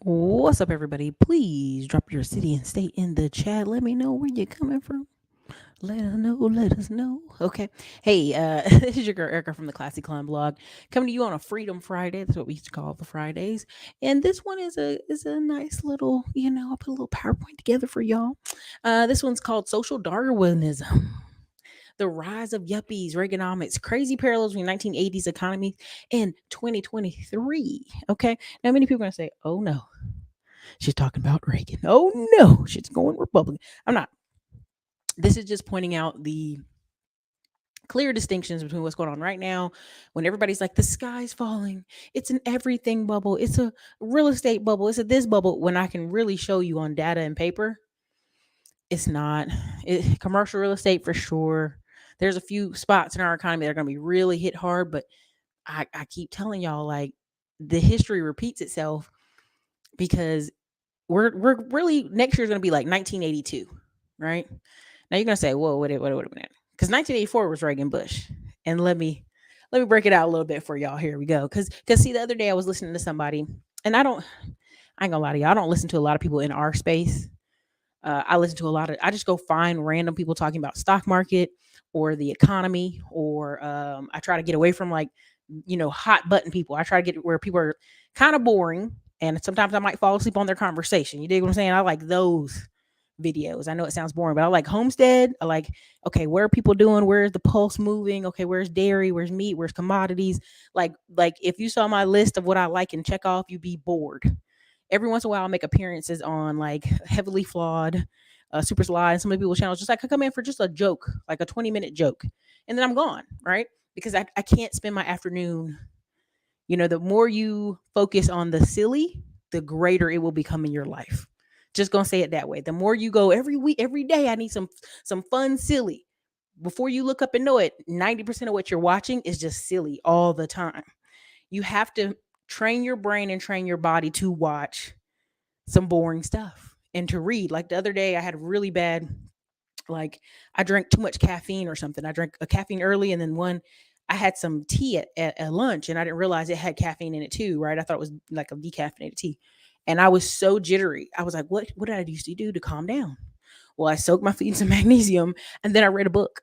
What's up, everybody? Please drop your city and state in the chat. Let me know where you're coming from. Let us know. Let us know. Okay. Hey, this is your girl Erica from the Classy Climb blog, coming to you on a Freedom Friday. That's what we used to call the Fridays. And this one is a nice little, I put a little PowerPoint together for y'all. This one's called Social Darwinism. The rise of Yuppies Reaganomics, crazy parallels between 1980s economy and 2023. Okay. Now, many people are going to say, oh no, she's talking about Reagan. Oh no, she's going Republican. I'm not. This is just pointing out the clear distinctions between what's going on right now when everybody's like the sky's falling, it's an everything bubble, it's a real estate bubble, it's a this bubble, when I can really show you on data and paper it's not. Commercial real estate for sure, there's a few spots in our economy that are going to be really hit hard, but I keep telling y'all, like, the history repeats itself, because we're really, next year's going to be like 1982, right? Now you're gonna say, "Whoa, what a minute," because 1984 was Reagan Bush, and let me break it out a little bit for y'all. Here we go. Because see, the other day I was listening to somebody, and I ain't gonna lie to y'all, I don't listen to a lot of people in our space. I listen to a lot of, I just go find random people talking about stock market or the economy, or I try to get away from, like, hot button people. I try to get where people are kind of boring, and sometimes I might fall asleep on their conversation. You dig what I'm saying? I like those videos. I know it sounds boring, but I like Homestead. I like, okay, where are people doing? Where's the pulse moving? Okay, where's dairy? Where's meat? Where's commodities? Like if you saw my list of what I like and check off, you'd be bored. Every once in a while, I'll make appearances on, like, Heavily Flawed, Super Sly, and some of the people's channels. Just like I come in for just a joke, like a 20-minute joke, and then I'm gone, right? Because I can't spend my afternoon. The more you focus on the silly, the greater it will become in your life. Just gonna say it that way. The more you go every week, every day, I need some fun, silly. Before you look up and know it, 90% of what you're watching is just silly all the time. You have to train your brain and train your body to watch some boring stuff and to read. Like the other day, I had really bad, like, I drank too much caffeine or something. I drank a caffeine early, and then I had some tea at lunch, and I didn't realize it had caffeine in it too, right? I thought it was like a decaffeinated tea. And I was so jittery. I was like, what did I used to do to calm down? Well, I soaked my feet in some magnesium, and then I read a book.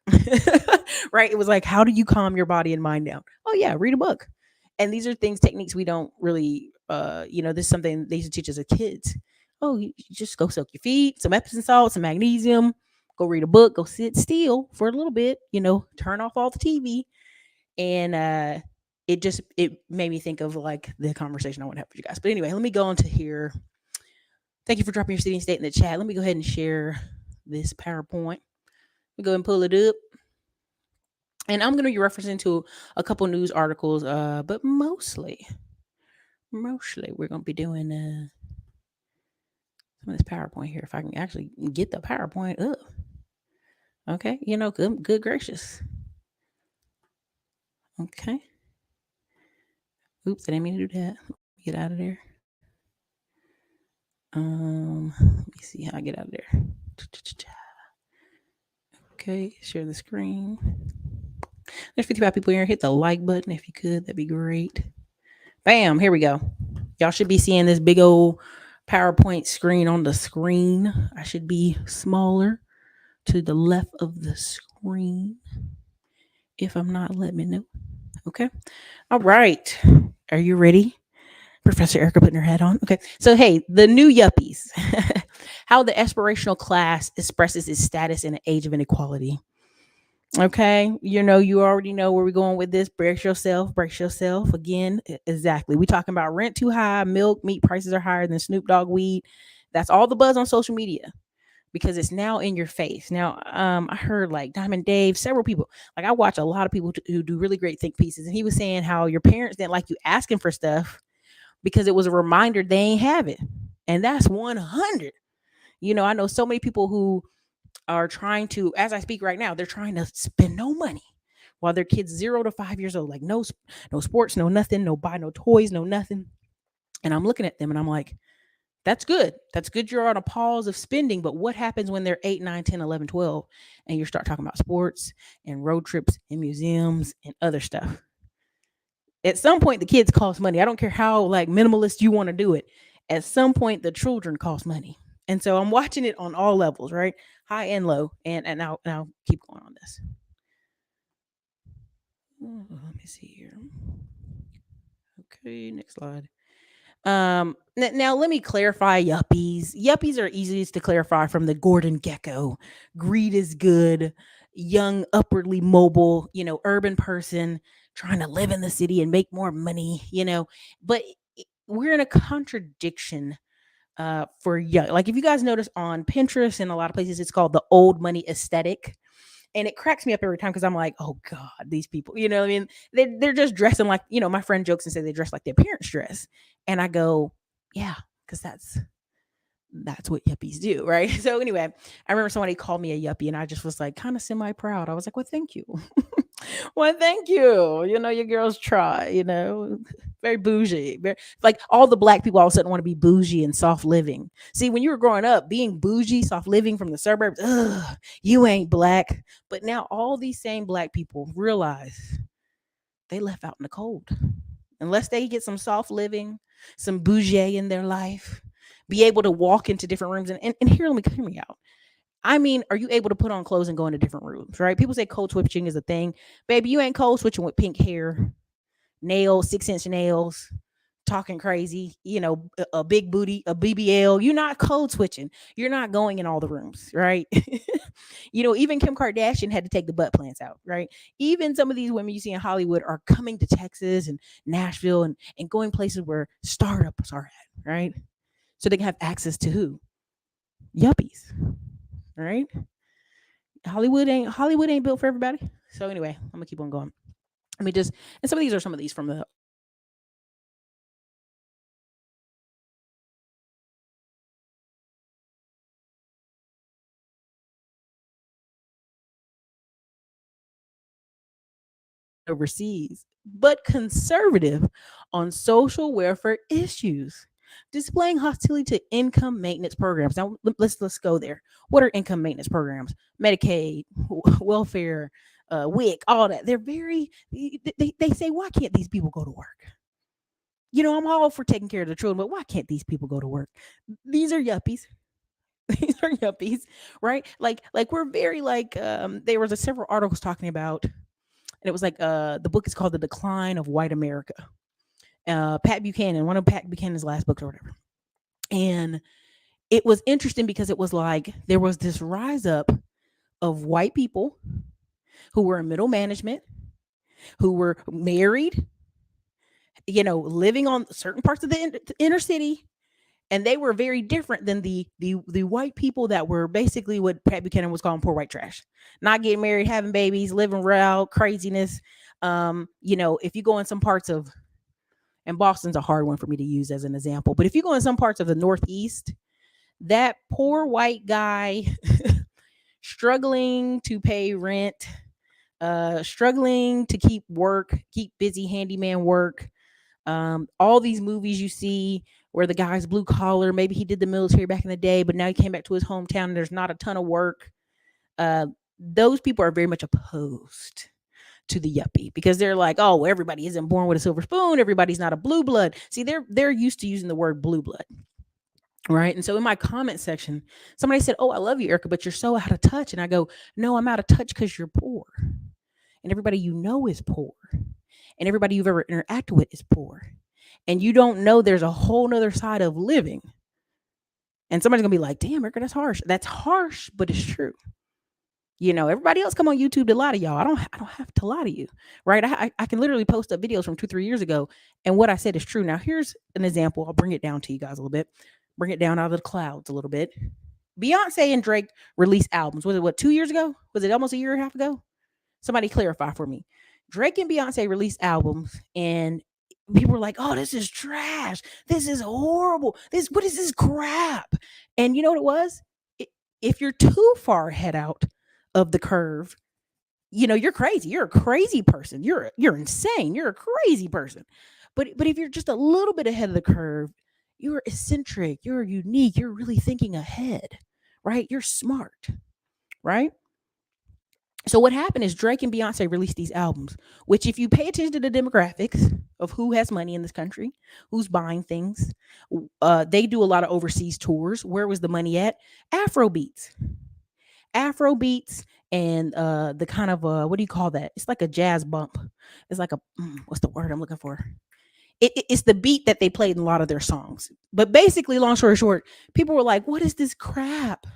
Right? It was like, how do you calm your body and mind down? Oh yeah, read a book. And these are things, techniques we don't really, this is something they used to teach us as kids. Oh, you just go soak your feet, some Epsom salt, some magnesium, go read a book, go sit still for a little bit, turn off all the TV. And it made me think of, like, the conversation I want to have with you guys. But anyway, let me go on to here. Thank you for dropping your city and state in the chat. Let me go ahead and share this PowerPoint. Let me go ahead and pull it up. And I'm going to be referencing to a couple news articles, but mostly we're going to be doing some of this PowerPoint here. If I can actually get the PowerPoint up. Okay, good gracious. Okay. Oops, I didn't mean to do that. Get out of there. Let me see how I get out of there. Okay, share the screen. There's 55 people here. Hit the like button if you could. That'd be great. Bam, here we go. Y'all should be seeing this big old PowerPoint screen on the screen. I should be smaller to the left of the screen. If I'm not, let me know. Okay. All right. Are you ready? Professor Erica putting her hat on. Okay. So, hey, the new Yuppies. How the aspirational class expresses its status in an age of inequality. Okay. You already know where we're going with this. Brace yourself. Brace yourself. Again, exactly. We talking about rent too high, milk, meat prices are higher than Snoop Dogg weed. That's all the buzz on social media, because it's now in your face. Now, I heard, like, Diamond Dave, several people, like, I watch a lot of people who do really great think pieces, and he was saying how your parents didn't like you asking for stuff because it was a reminder they ain't have it. And that's 100. I know so many people who are trying to, as I speak right now, they're trying to spend no money while their kids 0 to 5 years old, like, no sports, no nothing, no buy, no toys, no nothing. And I'm looking at them and I'm like, that's good. That's good. You're on a pause of spending. But what happens when they're 8, 9, 10, 11, 12, and you start talking about sports and road trips and museums and other stuff? At some point, the kids cost money. I don't care how, like, minimalist you want to do it. At some point, the children cost money. And so I'm watching it on all levels, right? High and low. And I'll keep going on this. Let me see here. Okay, next slide. Now let me clarify yuppies. Yuppies are easiest to clarify from the Gordon Gecko. Greed is good, young, upwardly mobile, urban person trying to live in the city and make more money. But we're in a contradiction for young. Like if you guys notice on Pinterest and a lot of places, it's called the old money aesthetic. And it cracks me up every time because I'm like, oh God, these people, what I mean? They're just dressing like, my friend jokes and says they dress like their parents dress. And I go, yeah, because that's what yuppies do, right? So anyway, I remember somebody called me a yuppie and I just was like kind of semi proud. I was like, well, thank you. Well, thank you. Your girls try. Very bougie. Like all the black people all of a sudden want to be bougie and soft living. See, when you were growing up, being bougie, soft living from the suburbs, ugh, you ain't black. But now all these same black people realize they left out in the cold. Unless they get some soft living, some bougie in their life, be able to walk into different rooms. And hear me out. I mean, are you able to put on clothes and go into different rooms, right? People say code switching is a thing. Baby, you ain't code switching with pink hair, nails, 6-inch nails, talking crazy, a big booty, a BBL. You're not code switching. You're not going in all the rooms, right? Even Kim Kardashian had to take the butt plants out, right? Even some of these women you see in Hollywood are coming to Texas and Nashville and going places where startups are at, right? So they can have access to who? Yuppies, right? Hollywood ain't built for everybody. So anyway, I'm gonna keep on going. Let me just and some of these from the overseas, but conservative on social welfare issues, displaying hostility to income maintenance programs. Now let's go there. What are income maintenance programs? Medicaid, welfare, WIC, all that. They're very. They say, why can't these people go to work? I'm all for taking care of the children, but why can't these people go to work? These are yuppies. These are yuppies, right? Like we're very like there was several articles talking about, and it was like the book is called The Decline of White America. Pat Buchanan, one of Pat Buchanan's last books or whatever. And it was interesting because it was like there was this rise up of white people who were in middle management, who were married, living on certain parts of the inner city, and they were very different than the white people that were basically what Pat Buchanan was calling poor white trash, not getting married, having babies, living wild craziness. If you go in some parts of, and Boston's a hard one for me to use as an example, but if you go in some parts of the Northeast, that poor white guy struggling to pay rent, struggling to keep busy handyman work. All these movies you see where the guy's blue collar, maybe he did the military back in the day, but now he came back to his hometown and there's not a ton of work. Those people are very much opposed to the yuppie because they're like, oh, everybody isn't born with a silver spoon. Everybody's not a blue blood. See, they're used to using the word blue blood. Right. And so in my comment section, somebody said, oh, I love you, Erica, but you're so out of touch. And I go, no, I'm out of touch because you're poor. And everybody is poor. And everybody you've ever interacted with is poor. And you don't know there's a whole nother side of living. And somebody's gonna be like, damn, Erica, that's harsh. That's harsh, but it's true. Everybody else come on YouTube to lie to y'all. I don't have to lie to you, right? I can literally post up videos from 2-3 years ago, and what I said is true. Now here's an example. I'll bring it down to you guys a little bit. Bring it down out of the clouds a little bit. Beyonce and Drake released albums. Was it 2 years ago? Was it almost a year and a half ago? Somebody clarify for me. Drake and Beyonce released albums, and people were like, oh, this is trash. This is horrible. What is this crap? And you know what it was? If you're too far ahead out of the curve, you're crazy. You're a crazy person. You're insane. You're a crazy person. But if you're just a little bit ahead of the curve, you're eccentric. You're unique. You're really thinking ahead, right? You're smart, right? So what happened is Drake and Beyonce released these albums, which if you pay attention to the demographics of who has money in this country, who's buying things, they do a lot of overseas tours. Where was the money at? Afro beats. Afro beats and the kind of what do you call that? It's like a jazz bump. It's like a what's the word I'm looking for? It's the beat that they played in a lot of their songs. But basically, long story short, people were like, "What is this crap?"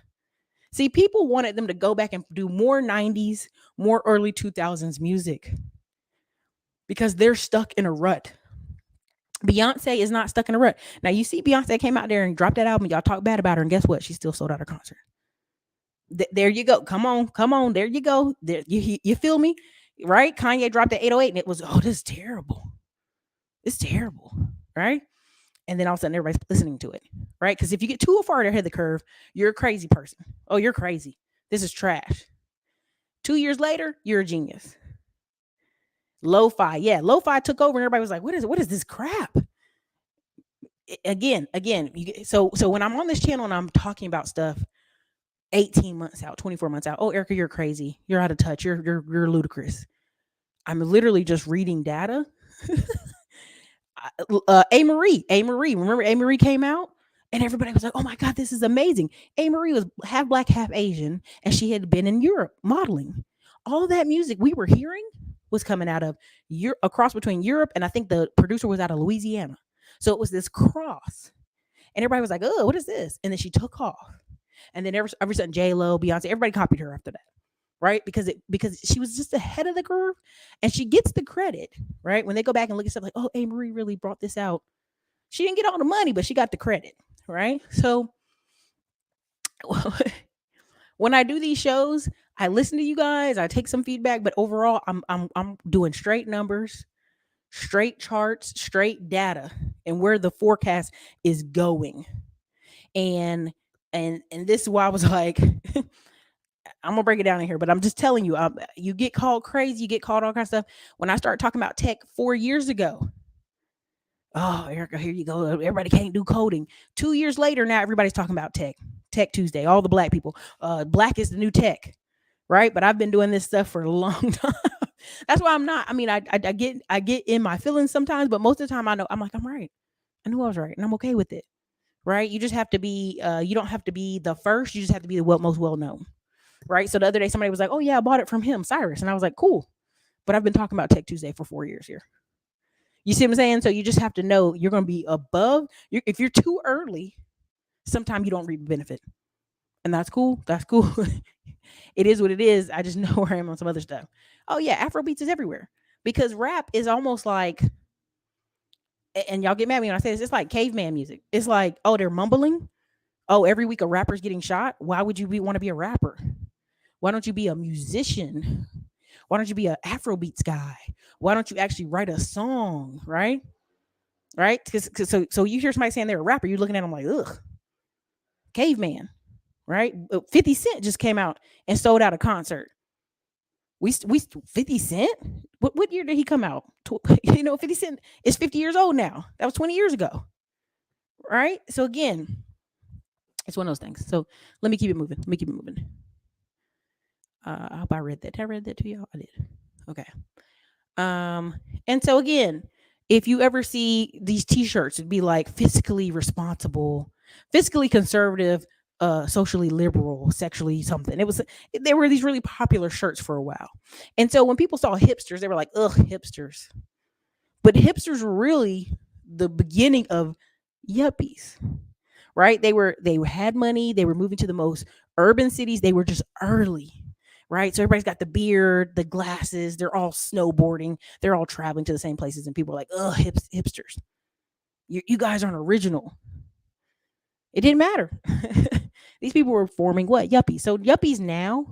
See, people wanted them to go back and do more 90s, more early 2000s music because they're stuck in a rut. Beyonce is not stuck in a rut. Now, you see, Beyonce came out there and dropped that album. Y'all talk bad about her, and guess what? She still sold out her concert. There you go. Come on, come on. There you go. There, you feel me? Right? Kanye dropped the 808, and it was, oh, this is terrible. It's terrible. Right? And then all of a sudden, everybody's listening to it. Right? Because if you get too far ahead of the curve, you're a crazy person. Oh, you're crazy. This is trash. 2 years later, you're a genius. Lo-fi, yeah, lo-fi took over, and everybody was like, What is this crap?" Again, so when I'm on this channel and I'm talking about stuff 18 months out, 24 months out, oh, Erica, you're crazy, you're out of touch, you're ludicrous. I'm literally just reading data. A. Marie, remember A. Marie came out? And everybody was like, "Oh my God, this is amazing." A. Marie was half black, half Asian, and she had been in Europe modeling. All that music we were hearing was coming out of a cross between Europe, and I think the producer was out of Louisiana. So it was this cross. And everybody was like, "Oh, what is this?" And then she took off. And then every sudden, J Lo, Beyonce, everybody copied her after that, right? Because she was just ahead of the curve, and she gets the credit, right? When they go back and look at stuff like, "Oh, A. Marie really brought this out." She didn't get all the money, but she got the credit, right? So when I do these shows, I listen to you guys, I take some feedback, but overall, I'm doing straight numbers, straight charts, straight data, and where the forecast is going. And this is why I was like, I'm gonna break it down in here, but I'm just telling you, you get called crazy, you get called all kinds of stuff. When I started talking about tech 4 years ago, oh, Erica, here you go. Everybody can't do coding. 2 years later, now everybody's talking about tech. Tech Tuesday. All the black people. Black is the new tech, right? But I've been doing this stuff for a long time. That's why I'm not. I mean, I get in my feelings sometimes, but most of the time I know I'm like I'm right. I knew I was right, and I'm okay with it, right? You just have to be. You don't have to be the first. You just have to be the most well known, right? So the other day somebody was like, "Oh yeah, I bought it from him, Cyrus," and I was like, "Cool," but I've been talking about Tech Tuesday for 4 years here. You see what I'm saying? So you just have to know you're going to be above. If you're too early, sometimes you don't reap the benefit, and that's cool. That's cool. It is what it is. I just know where I am on some other stuff. Oh yeah, Afrobeats is everywhere because rap is almost like, and y'all get mad at me when I say this. It's like caveman music. It's like, oh, they're mumbling. Oh, every week a rapper's getting shot. Why would you want to be a rapper? Why don't you be a musician? Why don't you be an Afrobeats guy? Why don't you actually write a song, right? Right? So you hear somebody saying they're a rapper, you're looking at them like, ugh, caveman, right? 50 Cent just came out and sold out a concert. We 50 Cent? What year did he come out? 50 Cent is 50 years old now. That was 20 years ago, right? So again, it's one of those things. So let me keep it moving. Let me keep it moving. I hope I read that. Did I read that to y'all? I did. Okay. And so again, if you ever see these t-shirts, it'd be like fiscally responsible, fiscally conservative, socially liberal, sexually something. There were these really popular shirts for a while. And so when people saw hipsters, they were like, ugh, hipsters. But hipsters were really the beginning of yuppies. Right? They had money, they were moving to the most urban cities, they were just early, right? So everybody's got the beard, the glasses, they're all snowboarding, they're all traveling to the same places, and people are like, "Oh, hipsters, you guys aren't original." It didn't matter. These people were forming what yuppies. So yuppies now,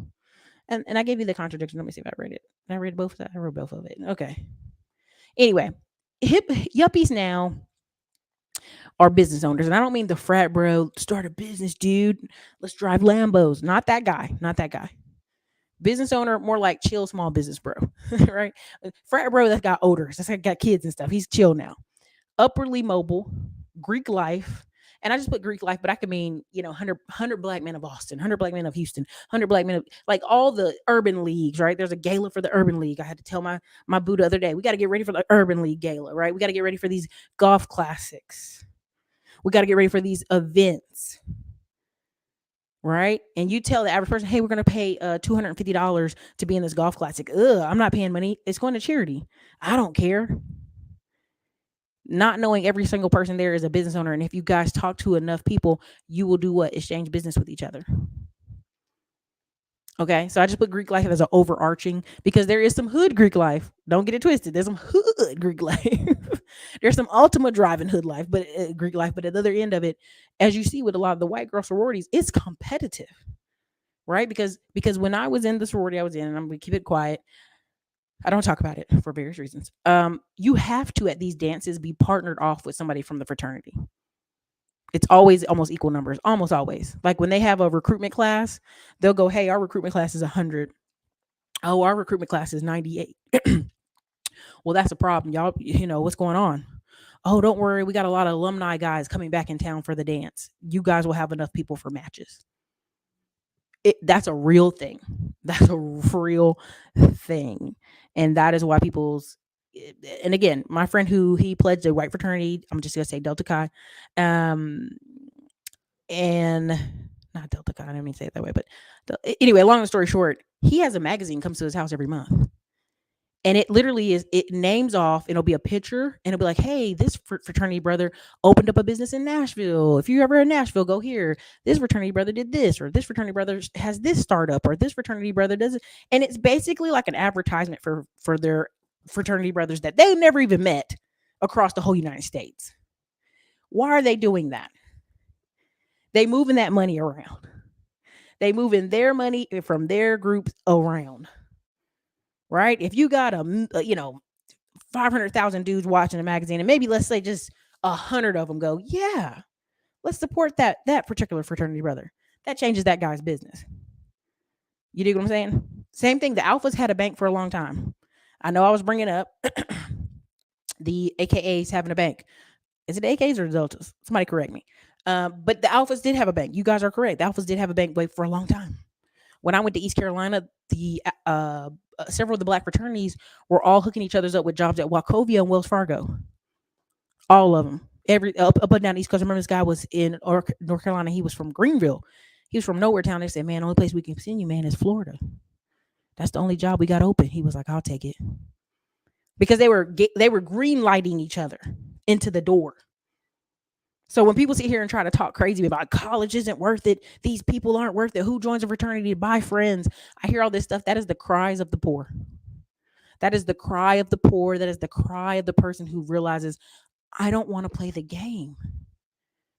and I gave you the contradiction. Let me see if I read it. I read both. I read both of it. Okay. Anyway, yuppies now are business owners, and I don't mean the frat bro start a business, dude. Let's drive Lambos. Not that guy. Not that guy. Business owner, more like chill small business bro, right? Frat bro that's got odors, that's got kids and stuff. He's chill now. Upwardly mobile, Greek life, And I just put Greek life, but I could mean, 100 black men of Austin, 100 black men of Houston, 100 black men of, like, all the urban leagues, right? There's a gala for the urban league. I had to tell my boo the other day, we got to get ready for the urban league gala, right? We got to get ready for these golf classics. We got to get ready for these events, right? And you tell the average person, hey, we're going to pay $250 to be in this golf classic. Ugh, I'm not paying money. It's going to charity. I don't care. Not knowing every single person there is a business owner. And if you guys talk to enough people, you will do what? Exchange business with each other. Okay, so I just put Greek life as an overarching, because there is some hood Greek life. Don't get it twisted. There's some hood Greek life. There's some ultimate driving hood life, but Greek life. But at the other end of it, as you see with a lot of the white girl sororities, it's competitive, right? Because when I was in the sorority I was in, and I'm gonna keep it quiet, I don't talk about it for various reasons. You have to, at these dances, be partnered off with somebody from the fraternity. It's always almost equal numbers, almost always. Like when they have a recruitment class, they'll go, hey, our recruitment class is 100. Oh, our recruitment class is 98. Well, that's a problem, y'all. What's going on? Oh, don't worry. We got a lot of alumni guys coming back in town for the dance. You guys will have enough people for matches. That's a real thing. That's a real thing. And that is why and again, my friend who he pledged a white fraternity, I'm just going to say Delta Chi, and not Delta Chi, I didn't mean to say it that way, but anyway, long story short, he has a magazine comes to his house every month. And it literally it names off, and it'll be a picture, and it'll be like, hey, this fraternity brother opened up a business in Nashville. If you're ever in Nashville, go here. This fraternity brother did this, or this fraternity brother has this startup, or this fraternity brother does it. And it's basically like an advertisement for their fraternity brothers that they've never even met across the whole United States. Why are they doing that? They moving that money around. They moving their money from their groups around. Right? If you got 500,000 dudes watching a magazine, and maybe let's say just 100 of them go, yeah, let's support that particular fraternity brother. That changes that guy's business. You dig what I'm saying? Same thing. The Alphas had a bank for a long time. I know I was bringing up the AKAs having a bank. Is it the AKAs or the Deltas? Somebody correct me. But the Alphas did have a bank. You guys are correct. The Alphas did have a bank for a long time. When I went to East Carolina, the several of the black fraternities were all hooking each other's up with jobs at Wachovia and Wells Fargo. All of them. Up and down the East Coast. I remember this guy was in North Carolina. He was from Greenville. He was from nowhere town. They said, man, the only place we can send you, man, is Florida. That's the only job we got open. He was like, I'll take it. Because they were green lighting each other into the door. So when people sit here and try to talk crazy about college isn't worth it, these people aren't worth it, who joins a fraternity to buy friends? I hear all this stuff. That is the cries of the poor. That is the cry of the poor. That is the cry of the person who realizes, I don't want to play the game.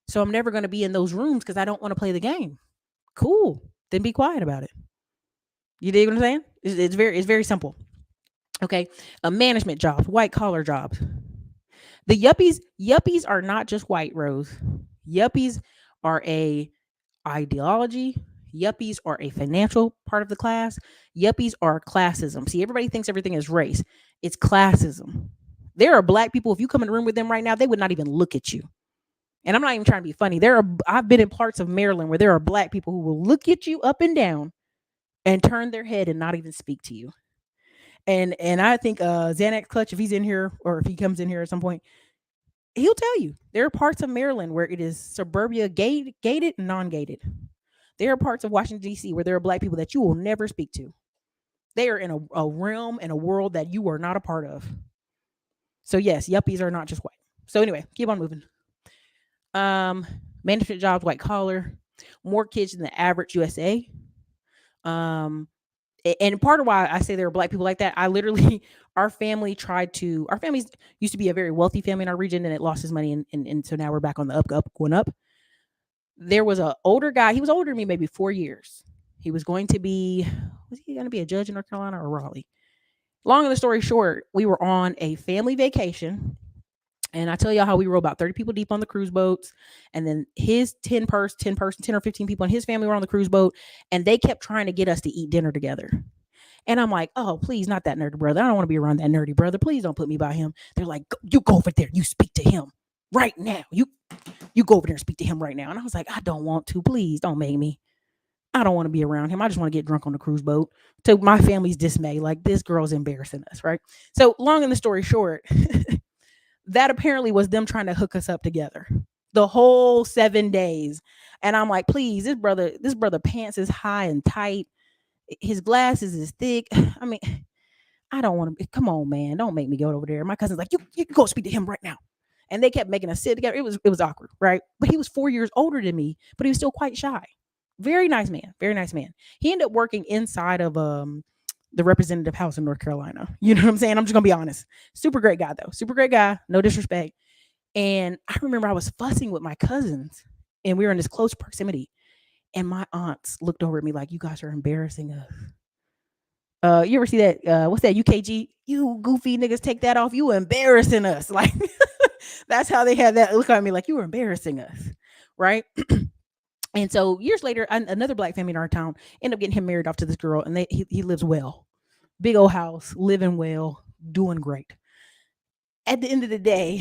So I'm never going to be in those rooms because I don't want to play the game. Cool. Then be quiet about it. You dig what I'm saying? It's very simple. Okay. Management jobs, white collar jobs. The yuppies are not just white, Rose. Yuppies are a ideology. Yuppies are a financial part of the class. Yuppies are classism. See, everybody thinks everything is race. It's classism. There are black people, if you come in the room with them right now, they would not even look at you. And I'm not even trying to be funny. I've been in parts of Maryland where there are black people who will look at you up and down and turn their head and not even speak to you. And I think Xanax Clutch, if he's in here or if he comes in here at some point, he'll tell you there are parts of Maryland where it is suburbia gated and non-gated. There are parts of Washington, D.C. where there are black people that you will never speak to. They are in a realm and a world that you are not a part of. So yes, yuppies are not just white. So anyway, keep on moving. Management jobs, white collar, more kids than the average USA. And part of why I say there are black people like that, our families used to be a very wealthy family in our region, and it lost his money. And so now we're back on the going up. There was an older guy. He was older than me, maybe 4 years. Was he going to be a judge in North Carolina or Raleigh? Long of the story short, we were on a family vacation. And I tell y'all how we were about 30 people deep on the cruise boats. And then his 10 or 15 people in his family were on the cruise boat. And they kept trying to get us to eat dinner together. And I'm like, oh, please, not that nerdy brother. I don't want to be around that nerdy brother. Please don't put me by him. They're like, you go over there. You speak to him right now. You go over there and speak to him right now. And I was like, I don't want to. Please don't make me. I don't want to be around him. I just want to get drunk on the cruise boat. To my family's dismay, like this girl's embarrassing us, right? So long and the story short, that apparently was them trying to hook us up together. The whole 7 days. And I'm like, please, this brother pants is high and tight. His glasses is thick. I mean, I don't want to. Come on, man, don't make me go over there. My cousin's like, you can go speak to him right now. And they kept making us sit together. It was awkward, right? But he was 4 years older than me, but he was still quite shy. Very nice man. Very nice man. He ended up working inside of the representative house in North Carolina. You know what I'm saying? I'm just gonna be honest. Super great guy though. Super great guy. No disrespect. And I remember I was fussing with my cousins, and we were in this close proximity. And my aunts looked over at me like, "You guys are embarrassing us." You ever see that? What's that? UKG? You goofy niggas, take that off. You embarrassing us. Like that's how they had that look at me, like you were embarrassing us, right? And so years later, another black family in our town ended up getting him married off to this girl, and he lives well, big old house, living well, doing great. At the end of the day,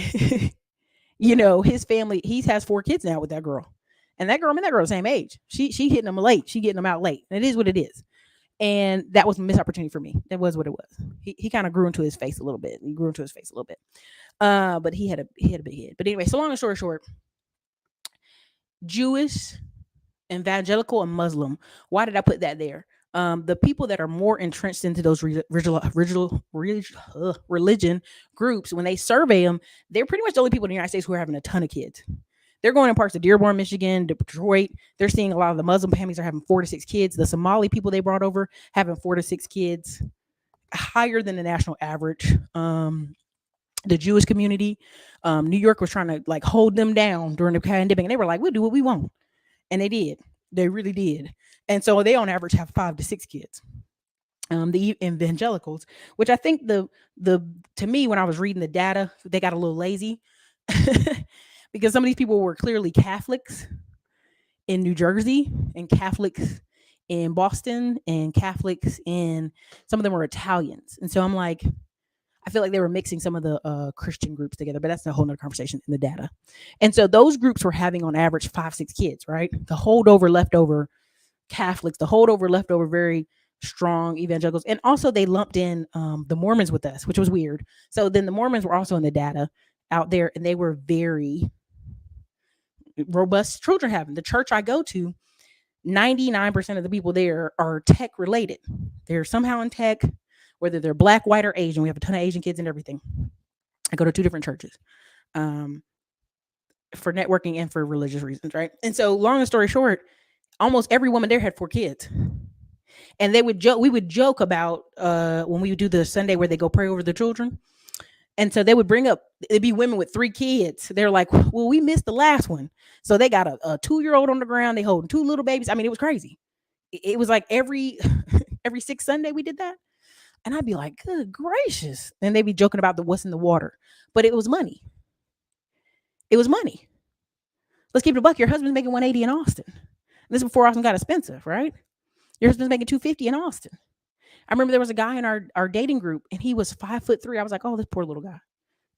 his family, he has 4 kids now with that girl, and that girl, I mean, that girl the same age. She hitting them late. She getting them out late. And it is what it is. And that was a missed opportunity for me. That was what it was. He kind of grew into his face a little bit. He grew into his face a little bit. But he had a big head. But anyway, so long and story short, Jewish, evangelical, and Muslim. Why did I put that there? The people that are more entrenched into those religion groups, when they survey them, they're pretty much the only people in the United States who are having a ton of kids. They're going in parts of Dearborn, Michigan, Detroit. They're seeing a lot of the Muslim families are having 4 to 6 kids. The Somali people they brought over having 4 to 6 kids, higher than the national average. The Jewish community, New York was trying to like hold them down during the pandemic, and they were like, "We'll do what we want," and they did. They really did. And so they on average have 5 to 6 kids. The evangelicals, which I think the to me when I was reading the data, they got a little lazy because some of these people were clearly Catholics in New Jersey and Catholics in Boston and Catholics in some of them were Italians. And so I'm like, I feel like they were mixing some of the Christian groups together, but that's a whole nother conversation in the data. And so those groups were having on average 5, 6 kids, right? The holdover, leftover Catholics, the holdover, leftover, very strong evangelicals. And also they lumped in the Mormons with us, which was weird. So then the Mormons were also in the data out there, and they were very robust children having. The church I go to, 99% of the people there are tech related. They're somehow in tech, whether they're black, white, or Asian. We have a ton of Asian kids and everything. I go to 2 different churches for networking and for religious reasons, right? And so, long story short, almost every woman there had 4 kids. And they would joke. We would joke about when we would do the Sunday where they go pray over the children. And so they would bring up, it'd be women with 3 kids. They're like, well, we missed the last one. So they got a 2-year-old on the ground. They holding 2 little babies. I mean, it was crazy. It was like every 6th Sunday we did that. And I'd be like, good gracious. And they'd be joking about the what's in the water. But it was money. It was money. Let's keep it a buck. Your husband's making 180 in Austin. This is before Austin got expensive, right? Your husband's making 250 in Austin. I remember there was a guy in our dating group, and he was 5'3". I was like, oh, this poor little guy.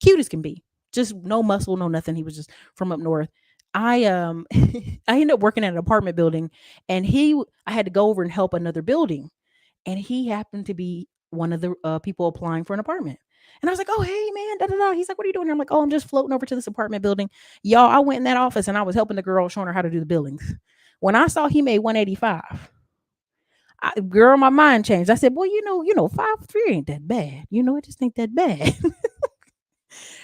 Cute as can be. Just no muscle, no nothing. He was just from up north. I I ended up working at an apartment building, and I had to go over and help another building, and he happened to be one of the people applying for an apartment. And I was like, oh, hey, man, da, da, da. He's like, what are you doing here? I'm like, oh, I'm just floating over to this apartment building. Y'all, I went in that office, and I was helping the girl, showing her how to do the billings. When I saw he made 185, girl, my mind changed. I said, well, 5'3" ain't that bad. It just ain't that bad.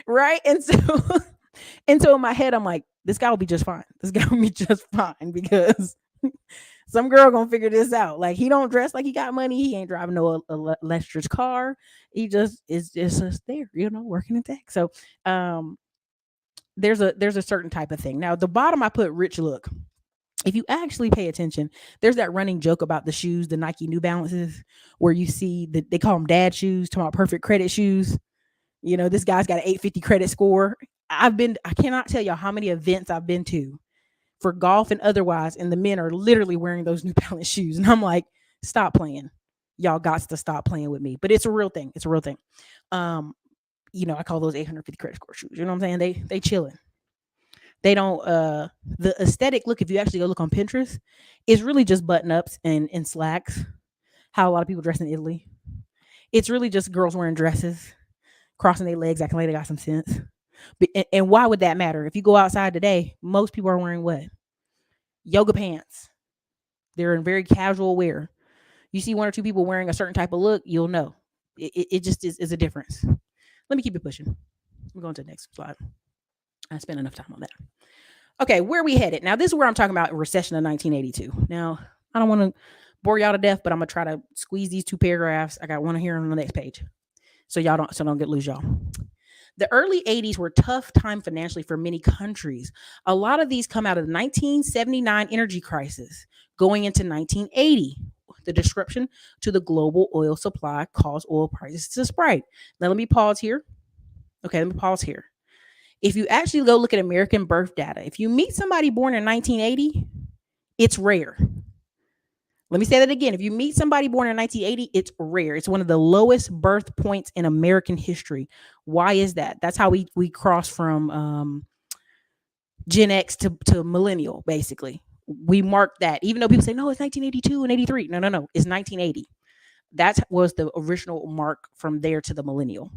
Right? And so in my head, I'm like, this guy will be just fine. This guy will be just fine because some girl gonna figure this out. Like, he don't dress like he got money. He ain't driving no Lester's car. He just is just there, working in tech. So there's a certain type of thing. Now, at the bottom I put rich look. If you actually pay attention, there's that running joke about the shoes, the Nike New Balances, where you see they call them dad shoes, talking about perfect credit shoes. This guy's got an 850 credit score. I cannot tell y'all how many events I've been to for golf and otherwise, and the men are literally wearing those New Balance shoes. And I'm like, stop playing. Y'all got to stop playing with me. But it's a real thing. It's a real thing. I call those 850 credit score shoes. You know what I'm saying? They chilling. They don't the aesthetic look, if you actually go look on Pinterest, is really just button ups and slacks. How a lot of people dress in Italy. It's really just girls wearing dresses, crossing their legs, acting like they got some sense. And why would that matter? If you go outside today, most people are wearing what? Yoga pants. They're in very casual wear. You see one or two people wearing a certain type of look, you'll know. It just is a difference. Let me keep it pushing. We're going to the next slide. I spent enough time on that. Okay, where are we headed? Now, this is where I'm talking about recession of 1982. Now, I don't want to bore y'all to death, but I'm gonna try to squeeze these two paragraphs. I got one here on the next page, so don't get lose y'all. The early 80s were a tough time financially for many countries. A lot of these come out of the 1979 energy crisis, going into 1980. The disruption to the global oil supply caused oil prices to spike. Now, let me pause here. Okay, let me pause here. If you actually go look at American birth data, if you meet somebody born in 1980, it's rare. Let me say that again. If you meet somebody born in 1980, it's rare. It's one of the lowest birth points in American history. Why is that? That's how we cross from Gen X to millennial, basically. We mark that, even though people say, no, it's 1982 and 83. No, it's 1980. That was the original mark from there to the millennial,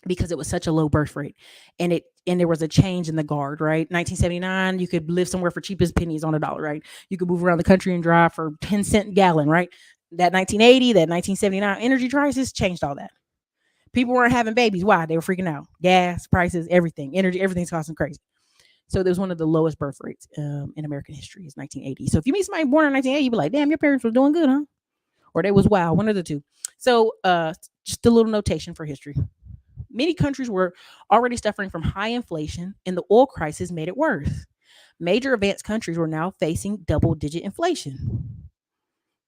because it was such a low birth rate, and there was a change in the guard, right? 1979, you could live somewhere for cheap as pennies on a dollar, right? You could move around the country and drive for 10 cents a gallon, right? That 1980, that 1979 energy crisis changed all that. People weren't having babies. Why? They were freaking out. Gas prices, everything, energy, everything's costing crazy. So there was one of the lowest birth rates in American history is 1980. So if you meet somebody born in 1980, you'd be like, damn, your parents were doing good, huh? Or they was wow, one of the two. So just a little notation for history. Many countries were already suffering from high inflation, and the oil crisis made it worse. Major advanced countries were now facing double-digit inflation.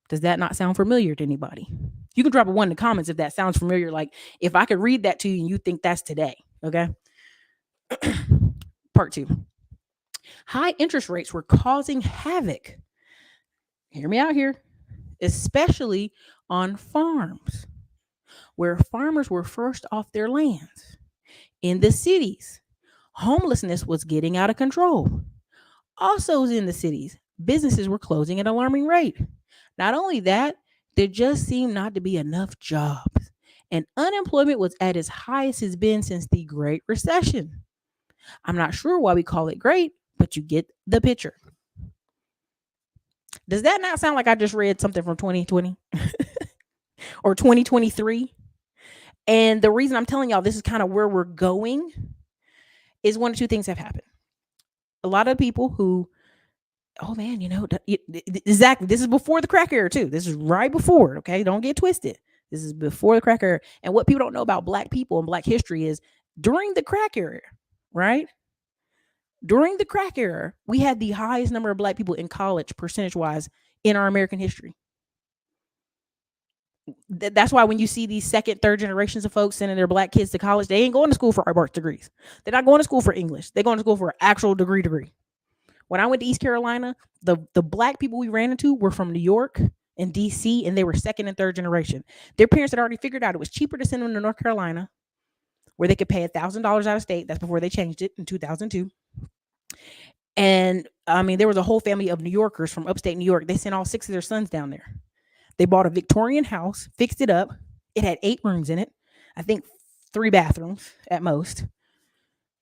Does that not sound familiar to anybody? You can drop a one in the comments if that sounds familiar. Like if I could read that to you and you think that's today. Okay. Part two. High interest rates were causing havoc. Hear me out here, especially on farms, where farmers were first off their lands. In the cities, homelessness was getting out of control. Also, in the cities, businesses were closing at an alarming rate. Not only that, there just seemed not to be enough jobs, and unemployment was at its highest it's been since the Great Recession. I'm not sure why we call it great, but you get the picture. Does that not sound like I just read something from 2020 or 2023? And the reason I'm telling y'all this is kind of where we're going is one of two things have happened. A lot of people who, oh man, exactly. This is before the crack era too. This is right before. Okay, don't get twisted. This is before the crack era. And what people don't know about Black people and Black history is during the crack era, right? During the crack era, we had the highest number of Black people in college, percentage-wise, in our American history. That's why when you see these second, third generations of folks sending their Black kids to college, they ain't going to school for arts degrees. They're not going to school for English. They're going to school for an actual degree. When I went to East Carolina, the Black people we ran into were from New York and DC, and they were second and third generation. Their parents had already figured out it was cheaper to send them to North Carolina, where they could pay $1,000 out of state. That's before they changed it in 2002. And I mean, there was a whole family of New Yorkers from upstate New York. They sent all 6 of their sons down there. They bought a Victorian house, fixed it up. It had 8 rooms in it. I think 3 bathrooms at most.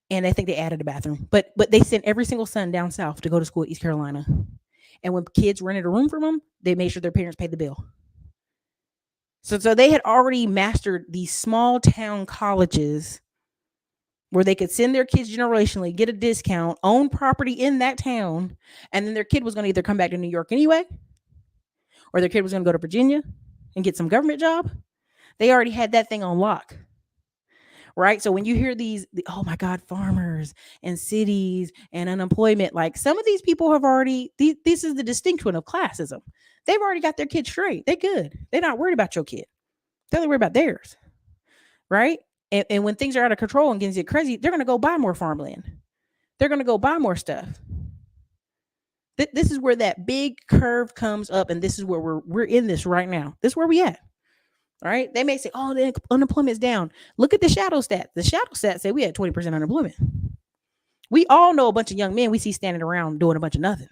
And I think they added a bathroom. But they sent every single son down south to go to school at East Carolina. And when kids rented a room from them, they made sure their parents paid the bill. So they had already mastered these small town colleges where they could send their kids generationally, get a discount, own property in that town, and then their kid was going to either come back to New York anyway, or their kid was going to go to Virginia and get some government job. They already had that thing on lock, right? So when you hear oh my God, farmers and cities and unemployment, like some of these people have already, this is the distinction of classism. They've already got their kid straight. They're good. They're not worried about your kid. They're only worried about theirs, right? And when things are out of control and getting crazy, they're going to go buy more farmland. They're going to go buy more stuff. This is where that big curve comes up, and this is where we're in this right now. This is where we at. All right. They may say, oh, the unemployment is down. Look at the shadow stats. The shadow stats say we had 20% unemployment. We all know a bunch of young men we see standing around doing a bunch of nothing,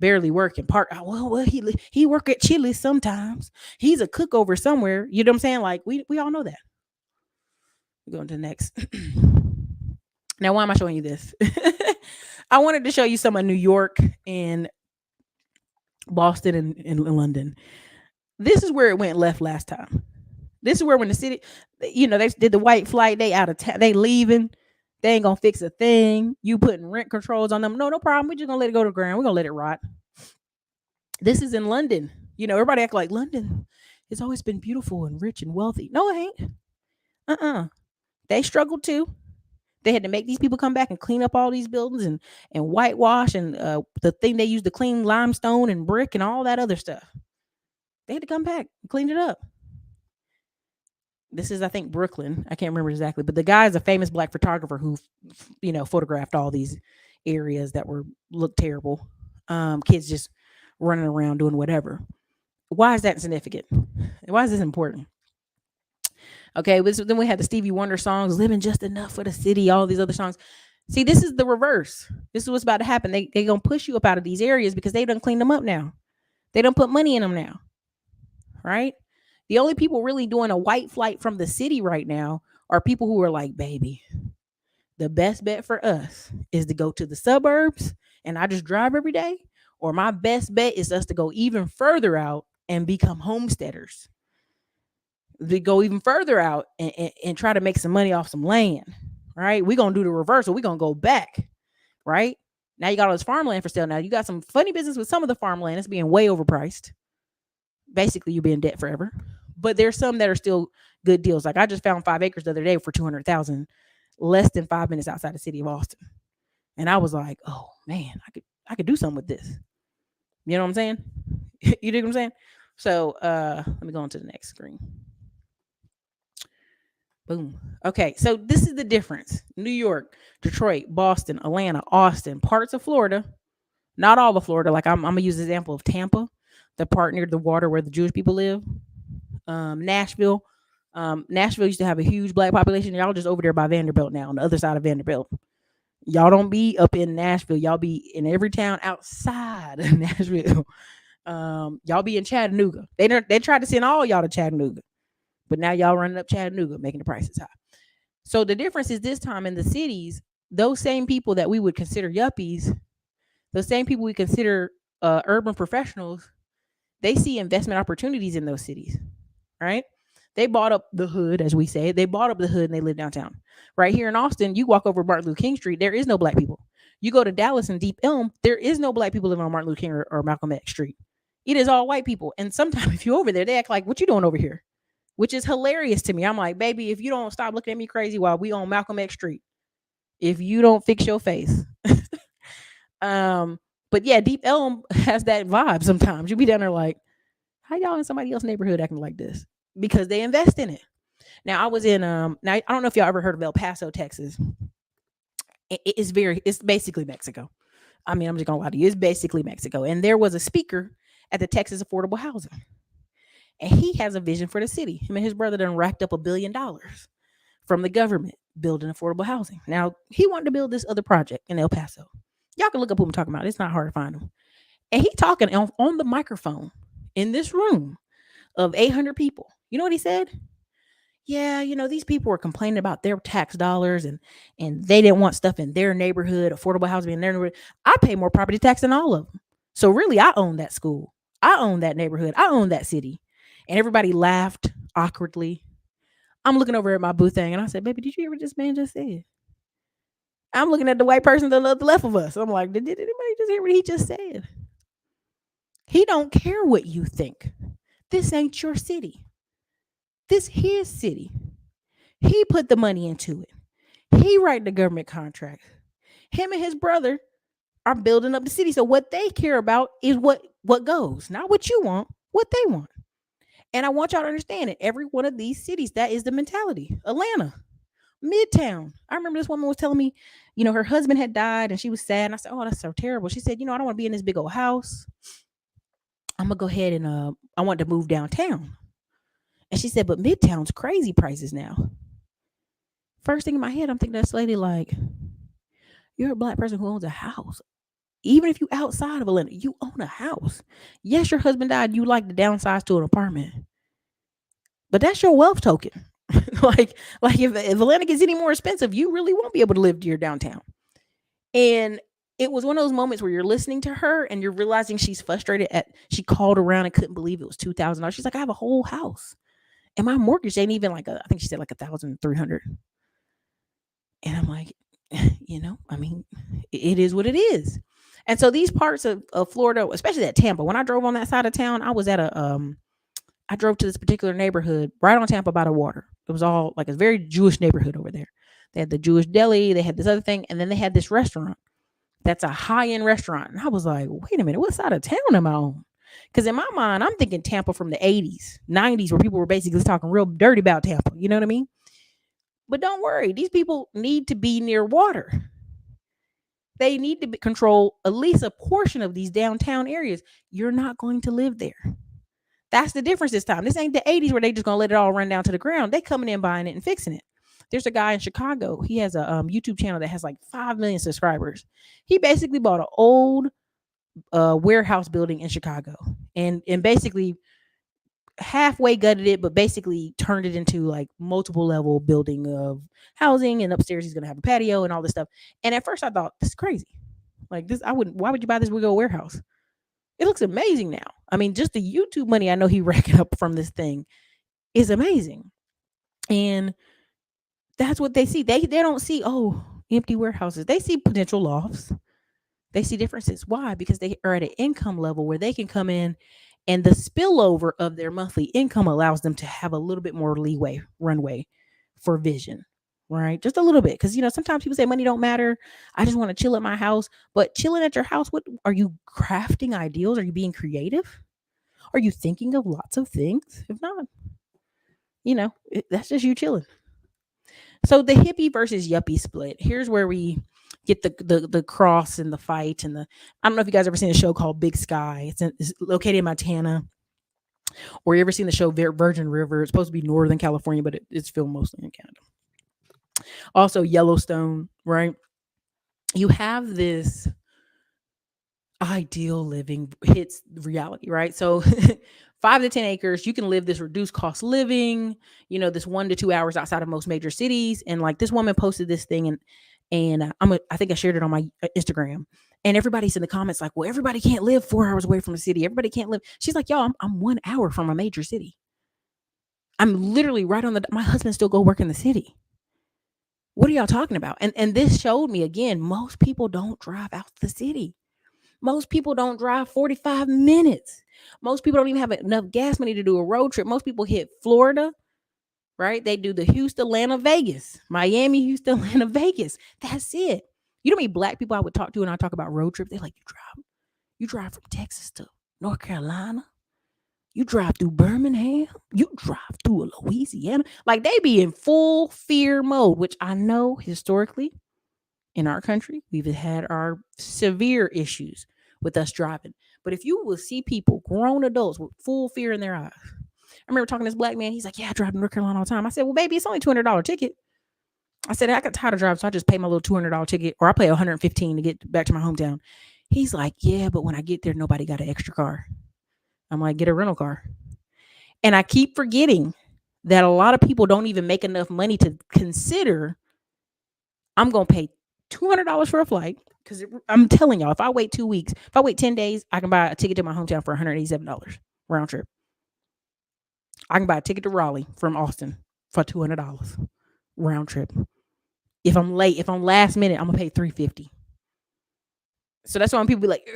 barely working. He work at Chili's sometimes. He's a cook over somewhere. You know what I'm saying? Like we all know that. We're going to the next. Now, why am I showing you this? I wanted to show you some of New York and Boston and London. This is where it went left last time. This is where when the city, they did the white flight, they out of town, they leaving. They ain't gonna fix a thing. You putting rent controls on them. No problem. We're just gonna let it go to ground. We're gonna let it rot. This is in London. Everybody act like London. It's always been beautiful and rich and wealthy. No, it ain't. They struggled too. They had to make these people come back and clean up all these buildings and whitewash and the thing they used to clean limestone and brick and all that other stuff. They had to come back and clean it up. This is, I think, Brooklyn. I can't remember exactly, but the guy is a famous black photographer who, photographed all these areas that looked terrible. Kids just running around doing whatever. Why is that significant? Why is this important? Okay, then we had the Stevie Wonder songs, "Living Just Enough for the City," all these other songs. See, this is the reverse. This is what's about to happen. They gonna push you up out of these areas because they done clean them up now. They don't put money in them now, right? The only people really doing a white flight from the city right now are people who are like, baby, the best bet for us is to go to the suburbs and I just drive every day, or my best bet is us to go even further out and become homesteaders. We go even further out and try to make some money off some land, right? We're going to do the reversal. We're going to go back, right? Now you got all this farmland for sale. Now you got some funny business with some of the farmland. It's being way overpriced. Basically, you'll be in debt forever. But there's some that are still good deals. Like I just found 5 acres the other day for $200,000, less than 5 minutes outside the city of Austin. And I was like, oh man, I could do something with this. You know what I'm saying? You dig what I'm saying? So let me go on to the next screen. Boom. Okay, so this is the difference. New York, Detroit, Boston, Atlanta, Austin, parts of Florida. Not all of Florida. Like I'm gonna use the example of Tampa, the part near the water where the Jewish people live. Nashville. Nashville used to have a huge black population. Y'all just over there by Vanderbilt now, on the other side of Vanderbilt. Y'all don't be up in Nashville. Y'all be in every town outside of Nashville. Y'all be in Chattanooga. They tried to send all y'all to Chattanooga, but now y'all running up Chattanooga, making the prices high. So the difference is this time in the cities, those same people that we would consider yuppies, those same people we consider urban professionals, they see investment opportunities in those cities, right? They bought up the hood, as we say. They bought up the hood and they live downtown. Right here in Austin, you walk over Martin Luther King Street, there is no black people. You go to Dallas and Deep Elm, there is no black people living on Martin Luther King or Malcolm X Street. It is all white people. And sometimes if you're over there, they act like, what you doing over here? Which is hilarious to me. I'm like, baby, if you don't stop looking at me crazy while we on Malcolm X Street, if you don't fix your face. But yeah, Deep Elm has that vibe sometimes. You be down there like, how y'all in somebody else's neighborhood acting like this? Because they invest in it. Now I was in now I don't know if y'all ever heard of El Paso, Texas. It's basically Mexico. I mean, I'm just gonna lie to you. It's basically Mexico. And there was a speaker at the Texas Affordable Housing. And he has a vision for the city. Him and his brother done racked up $1 billion from the government building affordable housing. Now, he wanted to build this other project in El Paso. Y'all can look up who I'm talking about. It's not hard to find him. And he talking on the microphone in this room of 800 people. You know what he said? Yeah, these people were complaining about their tax dollars and they didn't want stuff in their neighborhood, affordable housing in their neighborhood. I pay more property tax than all of them. So really, I own that school. I own that neighborhood. I own that city. And everybody laughed awkwardly. I'm looking over at my boo thing and I said, baby, did you hear what this man just said? I'm looking at the white person to the left of us. I'm like, did anybody just hear what he just said? He don't care what you think. This ain't your city. This his city. He put the money into it. He write the government contract. Him and his brother are building up the city. So what they care about is what goes, not what you want, what they want. And I want y'all to understand it. Every one of these cities, that is the mentality. Atlanta, Midtown. I remember this woman was telling me, her husband had died and she was sad. And I said, oh, that's so terrible. She said, I don't want to be in this big old house. I'm going to go ahead and I want to move downtown. And she said, but Midtown's crazy prices now. First thing in my head, I'm thinking to this lady like, You're a black person who owns a house. Even if you outside of Atlanta, you own a house. Yes, your husband died. You like to downsize to an apartment, but that's your wealth token. like if Atlanta gets any more expensive, you really won't be able to live near downtown. And it was one of those moments where you're listening to her and you're realizing she's frustrated at she called around and couldn't believe it was $2,000. She's like, I have a whole house. And my mortgage ain't even like I think she said like 1,300. And I'm like, I mean, it is what it is. And so these parts of Florida, especially at Tampa, when I drove on that side of town, I was at I drove to this particular neighborhood right on Tampa by the water. It was all like a very Jewish neighborhood over there. They had the Jewish deli, they had this other thing, and then they had this restaurant that's a high end restaurant. And I was like, wait a minute, what side of town am I on? Because in my mind, I'm thinking Tampa from the 80s, 90s, where people were basically talking real dirty about Tampa. You know what I mean? But don't worry, these people need to be near water. They need to control at least a portion of these downtown areas. You're not going to live there. That's the difference this time. This ain't the 80s where they just gonna let it all run down to the ground. They coming in, buying it, and fixing it. There's a guy in Chicago. He has a YouTube channel that has like 5 million subscribers. He basically bought an old warehouse building in Chicago and basically halfway gutted it, but basically turned it into like multiple level building of housing. And upstairs, he's gonna have a patio and all this stuff. And at first, I thought this is crazy. Like this, I wouldn't. Why would you buy this big old warehouse? It looks amazing now. I mean, just the YouTube money I know he racking up from this thing is amazing. And that's what they see. They don't see, oh, empty warehouses. They see potential lofts. They see differences. Why? Because they are at an income level where they can come in and the spillover of their monthly income allows them to have a little bit more leeway, runway for vision, right? Just a little bit. Because, sometimes people say money don't matter. I just want to chill at my house. But chilling at your house, what are you crafting ideals? Are you being creative? Are you thinking of lots of things? If not, that's just you chilling. So the hippie versus yuppie split. Here's where we get the cross and the fight and the. I don't know if you guys ever seen a show called Big Sky. It's located in Montana. Or you ever seen the show Virgin River? It's supposed to be Northern California, but it's filmed mostly in Canada. Also Yellowstone, right? You have this ideal living hits reality, right? So 5 to 10 acres, you can live this reduced cost living, this 1 to 2 hours outside of most major cities. And like this woman posted this thing and I think I shared it on my Instagram. And everybody's in the comments like, well, everybody can't live 4 hours away from a city. Everybody can't live. She's like, y'all, I'm 1 hour from a major city. I'm literally right on my husband still go work in the city. What are y'all talking about? And this showed me again, most people don't drive out the city. Most people don't drive 45 minutes. Most people don't even have enough gas money to do a road trip. Most people hit Florida, right? They do the Houston, Atlanta, Vegas, Miami, Houston, Atlanta, Vegas. That's it. You know how many black people I would talk to and I talk about road trips? They're like, you drive from Texas to North Carolina. You drive through Birmingham. You drive through Louisiana. Like they be in full fear mode, which I know historically in our country, we've had our severe issues with us driving. But if you will see people, grown adults with full fear in their eyes. I remember talking to this black man. He's like, yeah, I drive to North Carolina all the time. I said, well, baby, it's only $200 ticket. I said, I got tired of driving, so I just pay my little $200 ticket, or I pay $115 to get back to my hometown. He's like, yeah, but when I get there, nobody got an extra car. I'm like, get a rental car. And I keep forgetting that a lot of people don't even make enough money to consider I'm going to pay $200 for a flight. Because I'm telling y'all, if I wait 2 weeks, if I wait 10 days, I can buy a ticket to my hometown for $187 round trip. I can buy a ticket to Raleigh from Austin for $200 round trip. If I'm late, if I'm last minute, I'm going to pay $350. So that's why when people be like,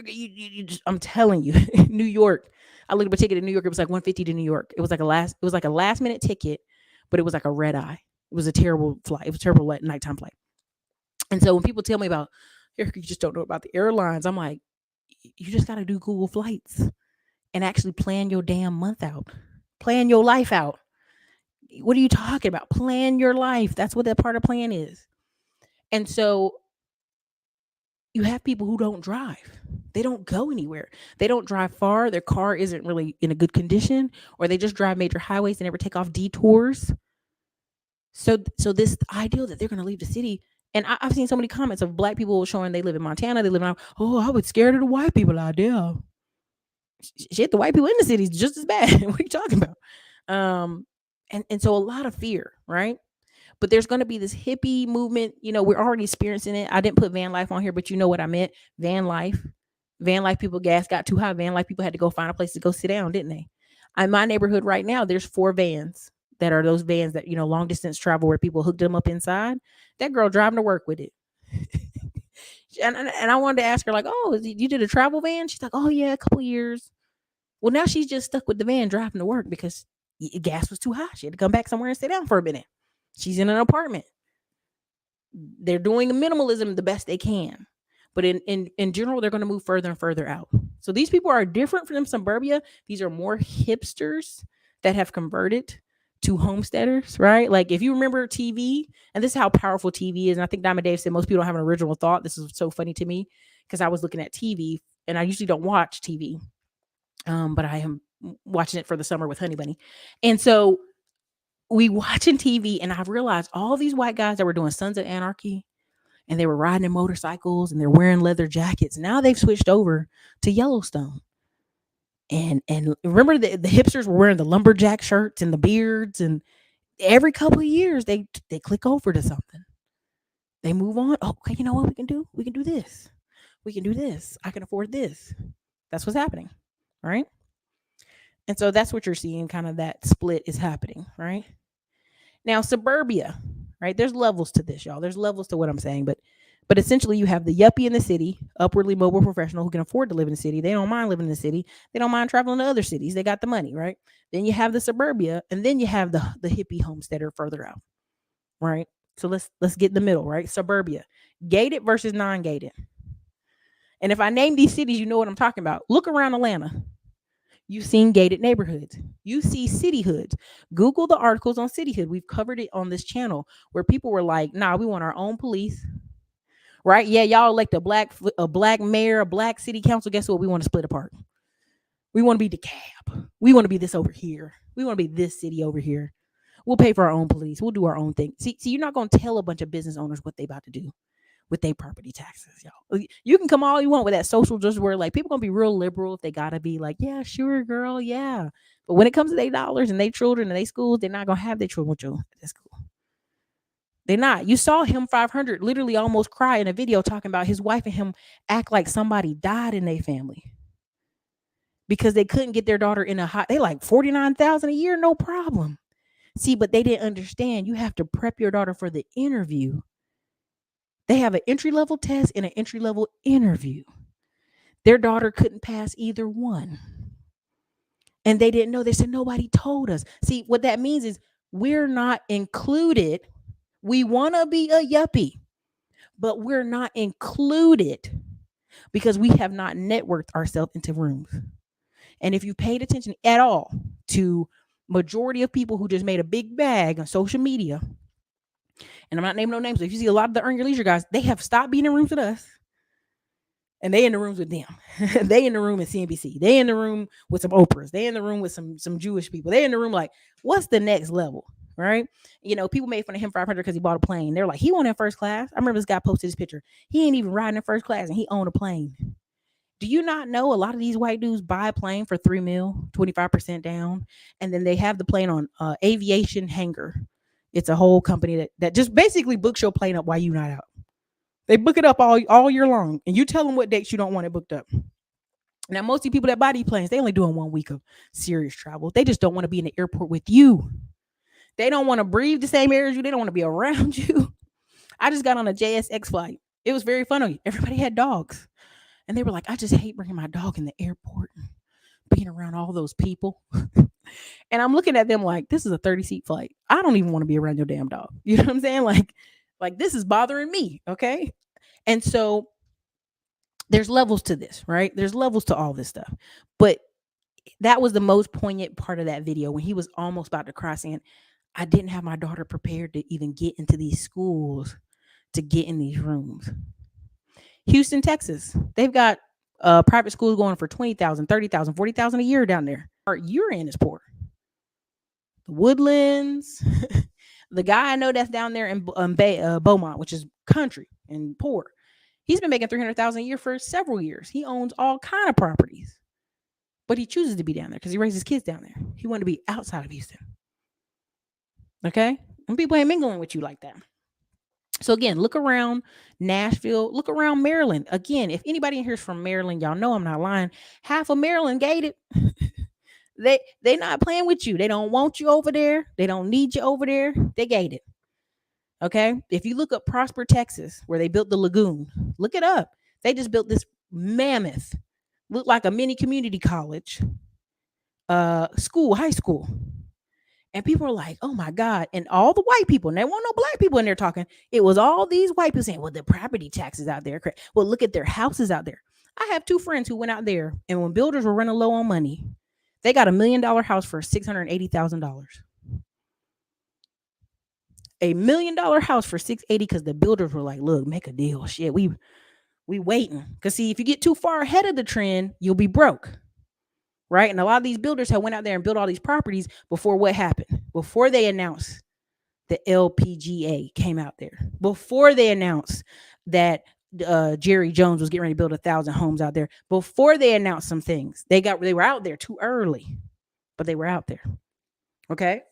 I'm telling you, New York. I looked up a ticket in New York. It was like $150 to New York. It was like a last minute ticket, but it was like a red eye. It was a terrible flight. It was a terrible nighttime flight. And so when people tell me about, you just don't know about the airlines, I'm like, you just got to do Google Flights and actually plan your damn month out. Plan your life out. What are you talking about? Plan your life. That's what that part of plan is. And so you have people who don't drive. They don't go anywhere. They don't drive far. Their car isn't really in a good condition, or they just drive major highways and never take off detours. So this ideal that they're going to leave the city, And I've seen so many comments of black people showing they live in Montana, they live in, oh, I was scared of the white people out there. Shit, the white people in the city is just as bad. What are you talking about? And so a lot of fear, right? But there's going to be this hippie movement. We're already experiencing it. I didn't put van life on here, but you know what I meant. Van life people, gas got too high. Van life people had to go find a place to go sit down, didn't they? In my neighborhood right now, there's 4 vans that are those vans that, long distance travel where people hooked them up inside. That girl driving to work with it. And I wanted to ask her, like, oh, you did a travel van? She's like, oh, yeah, a couple years. Well, now she's just stuck with the van driving to work because gas was too high. She had to come back somewhere and sit down for a minute. She's in an apartment. They're doing minimalism the best they can. But in general, they're going to move further and further out. So these people are different from suburbia. These are more hipsters that have converted to homesteaders, right? Like if you remember TV, and this is how powerful TV is. And I think Diamond Dave said most people don't have an original thought. This is so funny to me because I was looking at TV, and I usually don't watch TV, but I am watching it for the summer with Honey Bunny. And so we watching TV, and I've realized all these white guys that were doing Sons of Anarchy, and they were riding in motorcycles, and they're wearing leather jackets. Now they've switched over to Yellowstone. And remember the hipsters were wearing the lumberjack shirts and the beards, and every couple of years they click over to something. They move on. Oh, okay, you know what we can do? We can do this. We can do this. I can afford this. That's what's happening, right? And so that's what you're seeing, kind of that split is happening, right? Now, suburbia, right? There's levels to this, y'all. There's levels to what I'm saying, but essentially you have the yuppie in the city, upwardly mobile professional who can afford to live in the city. They don't mind living in the city. They don't mind traveling to other cities. They got the money, right? Then you have the suburbia, and then you have the hippie homesteader further out, right? So let's get in the middle, right? Suburbia, gated versus non-gated. And if I name these cities, you know what I'm talking about. Look around Atlanta. You've seen gated neighborhoods. You see city hoods. Google the articles on cityhood. We've covered it on this channel where people were like, nah, we want our own police. Right? Yeah, y'all elect a black mayor, a black city council. Guess what? We want to split apart. We want to be DeKalb. We want to be this over here. We want to be this city over here. We'll pay for our own police. We'll do our own thing. See, you're not going to tell a bunch of business owners what they about to do with their property taxes, y'all. You can come all you want with that social justice where like people gonna be real liberal if they gotta be like, yeah, sure, girl, yeah. But when it comes to their dollars and their children and their schools, they're not gonna have their children with you at school. They're not. You saw him 500 literally almost cry in a video talking about his wife and him act like somebody died in their family because they couldn't get their daughter in a hot. They like 49,000 a year, no problem. See, but they didn't understand. You have to prep your daughter for the interview. They have an entry-level test and an entry-level interview. Their daughter couldn't pass either one. And they didn't know. They said, nobody told us. See, what that means is we're not included. We want to be a yuppie, but we're not included because we have not networked ourselves into rooms. And if you paid attention at all to majority of people who just made a big bag on social media, and I'm not naming no names, but if you see a lot of the Earn Your Leisure guys, they have stopped being in rooms with us. And they in the rooms with them. They in the room at CNBC. They in the room with some Oprahs. They in the room with some Jewish people. They in the room like, what's the next level? Right? People made fun of him 500 because he bought a plane. They're like, he won in first class. I remember this guy posted his picture. He ain't even riding in first class and he owned a plane. Do you not know a lot of these white dudes buy a plane for $3 million, 25% down, and then they have the plane on aviation hangar. It's a whole company that just basically books your plane up while you're not out. They book it up all year long, and you tell them what dates you don't want it booked up. Now, most of the people that buy these planes, they only doing 1 week of serious travel. They just don't want to be in the airport with you. They don't want to breathe the same air as you. They don't want to be around you. I just got on a JSX flight. It was very funny. Everybody had dogs. And they were like, I just hate bringing my dog in the airport and being around all those people. And I'm looking at them like, this is a 30-seat flight. I don't even want to be around your damn dog. You know what I'm saying? Like this is bothering me. Okay. And so there's levels to this, right? There's levels to all this stuff. But that was the most poignant part of that video when he was almost about to cry saying, I didn't have my daughter prepared to even get into these schools, to get in these rooms. Houston, Texas, they've got private schools going for $20,000, $30,000, $40,000 a year down there. Our urine is poor. The Woodlands, the guy I know that's down there in Beaumont, which is country and poor. He's been making 300,000 a year for several years. He owns all kind of properties, but he chooses to be down there because he raises kids down there. He wanted to be outside of Houston. Okay, and people ain't mingling with you like that. So again, look around Nashville, look around Maryland. Again, if anybody in here is from Maryland, y'all know I'm not lying. Half of Maryland gated. they not playing with you. They don't want you over there. They don't need you over there. They gated. Okay. If you look up Prosper, Texas, where they built the lagoon, look it up. They just built this mammoth, looked like a mini community college, school, high school. And people are like, oh my God. And all the white people, and there weren't no black people in there talking. It was all these white people saying, well, the property taxes out there. Well, look at their houses out there. I have two friends who went out there, and when builders were running low on money, they got $1 million house for $680,000. $1 million house for $680 because the builders were like, look, make a deal. Shit, we waiting. Because see, if you get too far ahead of the trend, you'll be broke. Right. And a lot of these builders have went out there and built all these properties before what happened? Before they announced the LPGA came out there. Before they announced that Jerry Jones was getting ready to build 1,000 homes out there. Before they announced some things. They were out there too early, but they were out there. Okay.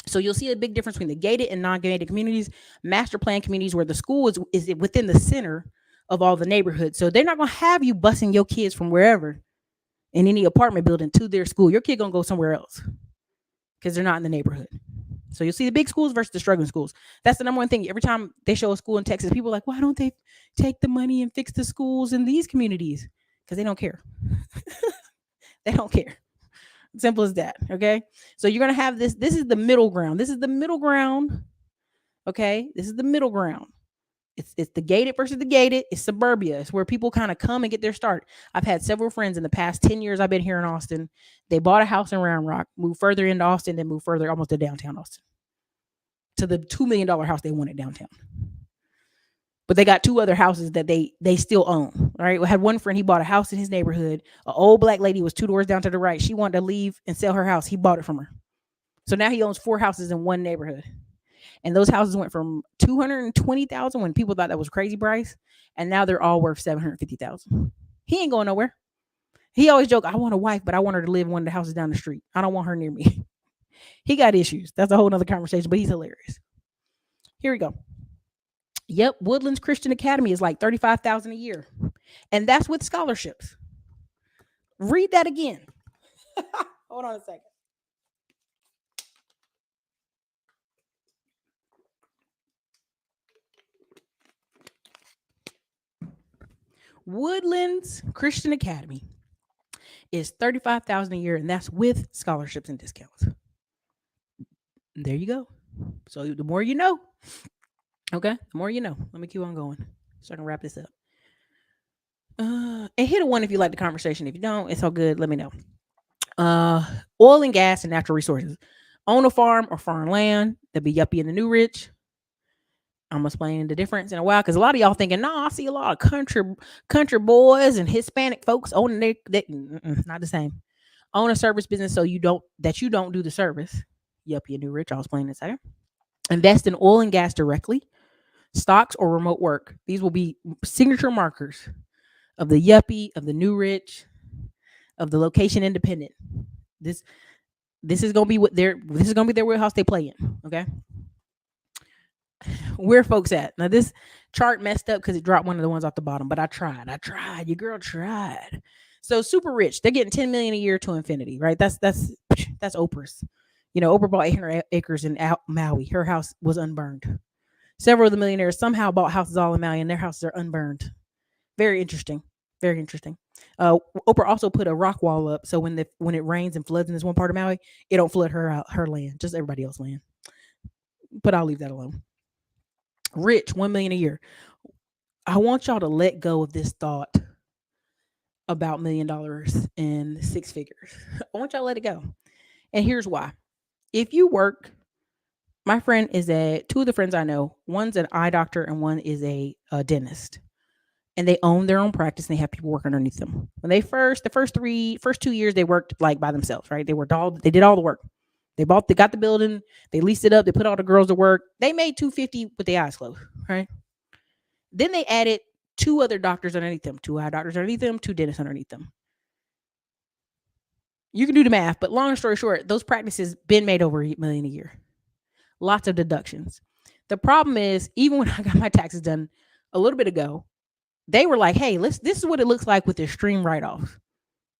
So you'll see a big difference between the gated and non-gated communities, master plan communities where the school is within the center of all the neighborhoods. So they're not going to have you busing your kids from wherever in any apartment building to their school. Your kid gonna go somewhere else because they're not in the neighborhood. So you'll see the big schools versus the struggling schools. That's the number one thing. Every time they show a school in Texas, people are like, why don't they take the money and fix the schools in these communities? Because they don't care. They don't care. Simple as that. Okay. So you're gonna have this. This is the middle ground. This is the middle ground. Okay. This is the middle ground. It's the gated versus the gated. It's suburbia. It's where people kind of come and get their start. I've had several friends in the past 10 years I've been here in Austin. They bought a house in Round Rock, moved further into Austin, then moved further almost to downtown Austin. To the $2 million house they wanted downtown. But they got two other houses that they still own. All right. I had one friend, he bought a house in his neighborhood. An old black lady was 2 doors down to the right. She wanted to leave and sell her house. He bought it from her. So now he owns 4 houses in one neighborhood. And those houses went from $220,000 when people thought that was crazy price, and now they're all worth $750,000. He ain't going nowhere. He always joke, I want a wife, but I want her to live in one of the houses down the street. I don't want her near me. He got issues. That's a whole nother conversation, but he's hilarious. Here we go. Yep, Woodlands Christian Academy is like $35,000 a year, and that's with scholarships. Read that again. Hold on a second. Woodlands Christian Academy is $35,000 a year, and that's with scholarships and discounts. There you go. So the more you know. Okay, the more you know. Let me keep on going so I can wrap this up. And hit a 1 if you like the conversation. If you don't, it's all good. Let me know. Oil and gas and natural resources. Own a farm or farm land. That'd be Yuppie and the New Rich. I'm explaining the difference in a while because a lot of y'all thinking, no, I see a lot of country boys and Hispanic folks owning not the same. Own a service business so you don't do the service. Yuppie and New Rich. I'll explain in a second. Invest in oil and gas directly, stocks or remote work. These will be signature markers of the Yuppie, of the New Rich, of the location independent. This is gonna be their wheelhouse they play in. Okay. Where folks at? Now this chart messed up because it dropped one of the ones off the bottom, but I tried. Your girl tried. So super rich, they're getting $10 million a year to infinity, right? That's Oprah's. You know, Oprah bought 800 acres in Maui. Her house was unburned. Several of the millionaires somehow bought houses all in Maui, and their houses are unburned. Very interesting. Very interesting. Oprah also put a rock wall up, so when it rains and floods in this one part of Maui, it don't flood her land, just everybody else's land. But I'll leave that alone. Rich, $1 million a year. I want y'all to let go of this thought about $1 million and 6 figures. I want y'all to let it go. And here's why. If you work, my friend is two of the friends I know, one's an eye doctor and one is a dentist. And they own their own practice and they have people work underneath them. When the first 2 years, they worked like by themselves, right? They did all the work. They got the building, they leased it up, they put all the girls to work. They made $250 with their eyes closed, right? Then they added two other doctors underneath them, two eye doctors underneath them, two dentists underneath them. You can do the math, but long story short, those practices been made over $1 million a year. Lots of deductions. The problem is, even when I got my taxes done a little bit ago, they were like, "Hey, this is what it looks like with extreme write-offs.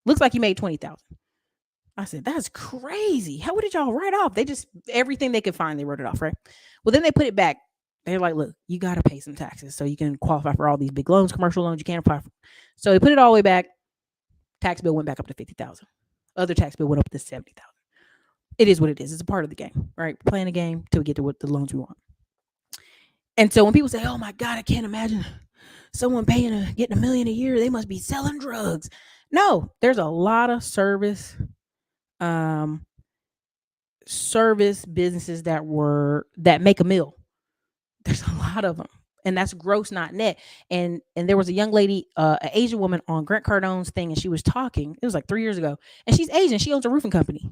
Looks like you made 20,000." I said, "That's crazy. How did y'all write off?" They just everything they could find, they wrote it off, right? Well, then they put it back. They're like, "Look, you got to pay some taxes so you can qualify for all these big loans, commercial loans you can't apply for." So they put it all the way back. Tax bill went back up to 50,000. Other tax bill went up to 70,000. It is what it is. It's a part of the game, right? We're playing a game till we get to what the loans we want. And so when people say, "Oh my God, I can't imagine someone getting $1 million a year, they must be selling drugs." No, there's a lot of um, service businesses that make a mill. There's a lot of them, and that's gross, not net. And there was a young lady, an Asian woman on Grant Cardone's thing, and she was talking. It was like 3 years ago, and she's Asian. She owns a roofing company.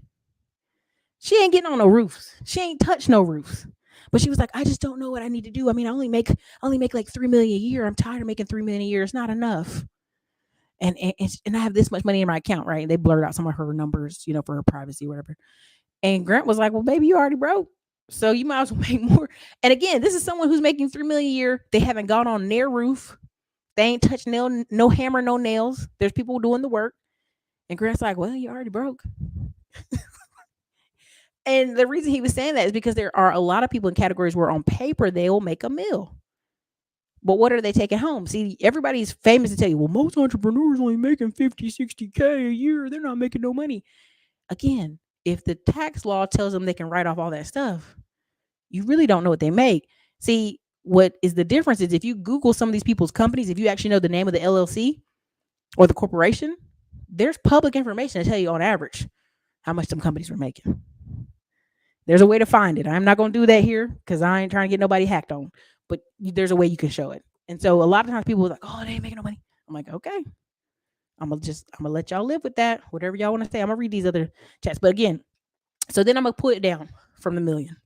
She ain't getting on no roofs. She ain't touched no roofs. But she was like, "I just don't know what I need to do. I mean, I only make like 3 million a year. I'm tired of making 3 million a year. It's not enough. And I have this much money in my account, right?" And they blurred out some of her numbers, for her privacy, whatever. And Grant was like, "Well, baby, you already broke. So you might as well make more." And again, this is someone who's making 3 million a year. They haven't gone on their roof. They ain't touched no hammer, no nails. There's people doing the work. And Grant's like, "Well, you already broke." And the reason he was saying that is because there are a lot of people in categories where on paper they will make a meal. But what are they taking home? See, everybody's famous to tell you, "Well, most entrepreneurs only making 50, 60K a year. They're not making no money." Again, if the tax law tells them they can write off all that stuff, you really don't know what they make. See, what is the difference is if you Google some of these people's companies, if you actually know the name of the LLC or the corporation, there's public information to tell you on average how much some companies were making. There's a way to find it. I'm not going to do that here because I ain't trying to get nobody hacked on, but there's a way you can show it. And so a lot of times people are like, "Oh, they ain't making no money." I'm like, "Okay, I'm gonna let y'all live with that. Whatever y'all want to say. I'm gonna read these other chats." But again, so then I'm gonna put it down from the million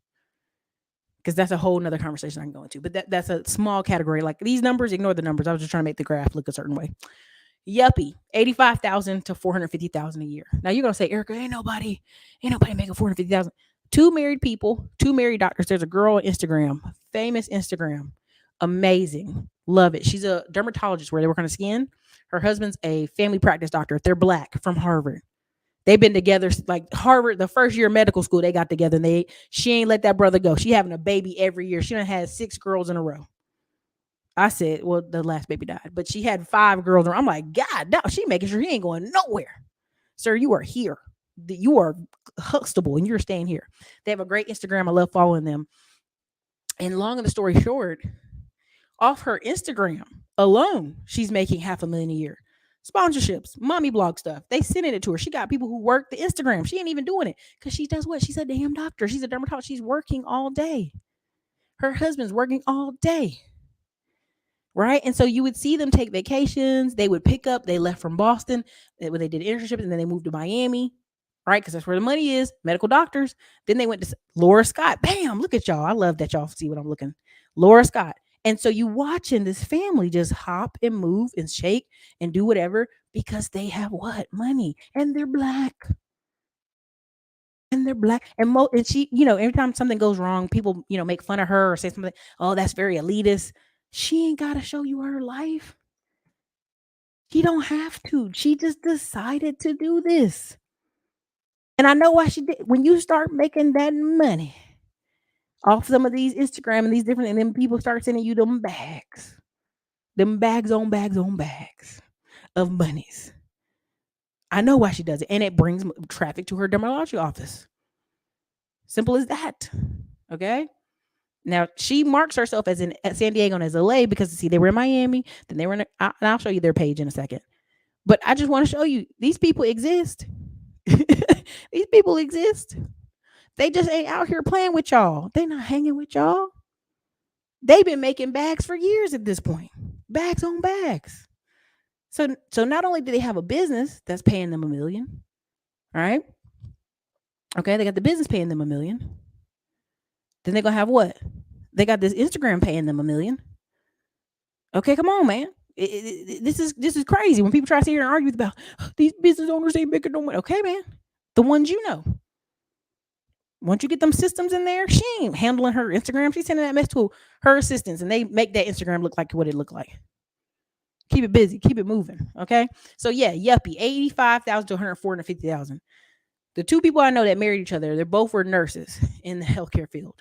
because that's a whole nother conversation I can go into. But that's a small category. Like these numbers, ignore the numbers. I was just trying to make the graph look a certain way. Yuppie, 85,000 to 450,000 a year. Now you're gonna say, "Erica, ain't nobody making 450,000." Two married people, two married doctors. There's a girl on Instagram, famous Instagram, amazing, love it. She's a dermatologist where they work on the skin. Her husband's a family practice doctor. They're black from Harvard. They've been together like Harvard, the first year of medical school. They got together and she ain't let that brother go. She having a baby every year. She done had 6 girls in a row. I said, well, the last baby died, but she had 5 girls. I'm like, God, no, she making sure he ain't going nowhere. Sir, you are here. You are Huxtable and you're staying here. They have a great Instagram. I love following them. And long of the story short, off her Instagram alone, she's making $500,000 a year. Sponsorships, mommy blog stuff. They sending it to her. She got people who work the Instagram. She ain't even doing it because she does what? She's a damn doctor. She's a dermatologist. She's working all day. Her husband's working all day. Right. And so you would see them take vacations. They would pick up. They left from Boston when they did internships and then they moved to Miami. Right. Because that's where the money is. Medical doctors. Then they went to Laura Scott. Bam. Look at y'all. I love that y'all see what I'm looking. Laura Scott. And so you watching this family just hop and move and shake and do whatever because they have what? Money. And they're black. And they're black. And she, every time something goes wrong, people, make fun of her or say something, "Oh, that's very elitist." She ain't got to show you her life. She don't have to. She just decided to do this. And I know why she did. When you start making that money off some of these Instagram and these different, and then people start sending you them bags on bags on bags of monies. I know why she does it. And it brings traffic to her dermatology office. Simple as that. Okay. Now she marks herself as in at San Diego and as LA because see, they were in Miami, then they were and I'll show you their page in a second. But I just want to show you these people exist. These people exist. They just ain't out here playing with y'all. They not hanging with y'all. They've been making bags for years at this point. Bags on bags. So not only do they have a business that's paying them $1 million, all right? Okay, they got the business paying them $1 million. Then they're gonna have what? They got this Instagram paying them $1 million. Okay, come on, man. This is crazy when people try to sit here and argue about these business owners ain't making no money. Okay, man, the ones you know. Once you get them systems in there, she ain't handling her Instagram. She's sending that mess to her assistants, and they make that Instagram look like what it looked like. Keep it busy, keep it moving. Okay, so yeah, Yuppie, 85,000 to 150,000. The two people I know that married each other, they both were nurses in the healthcare field.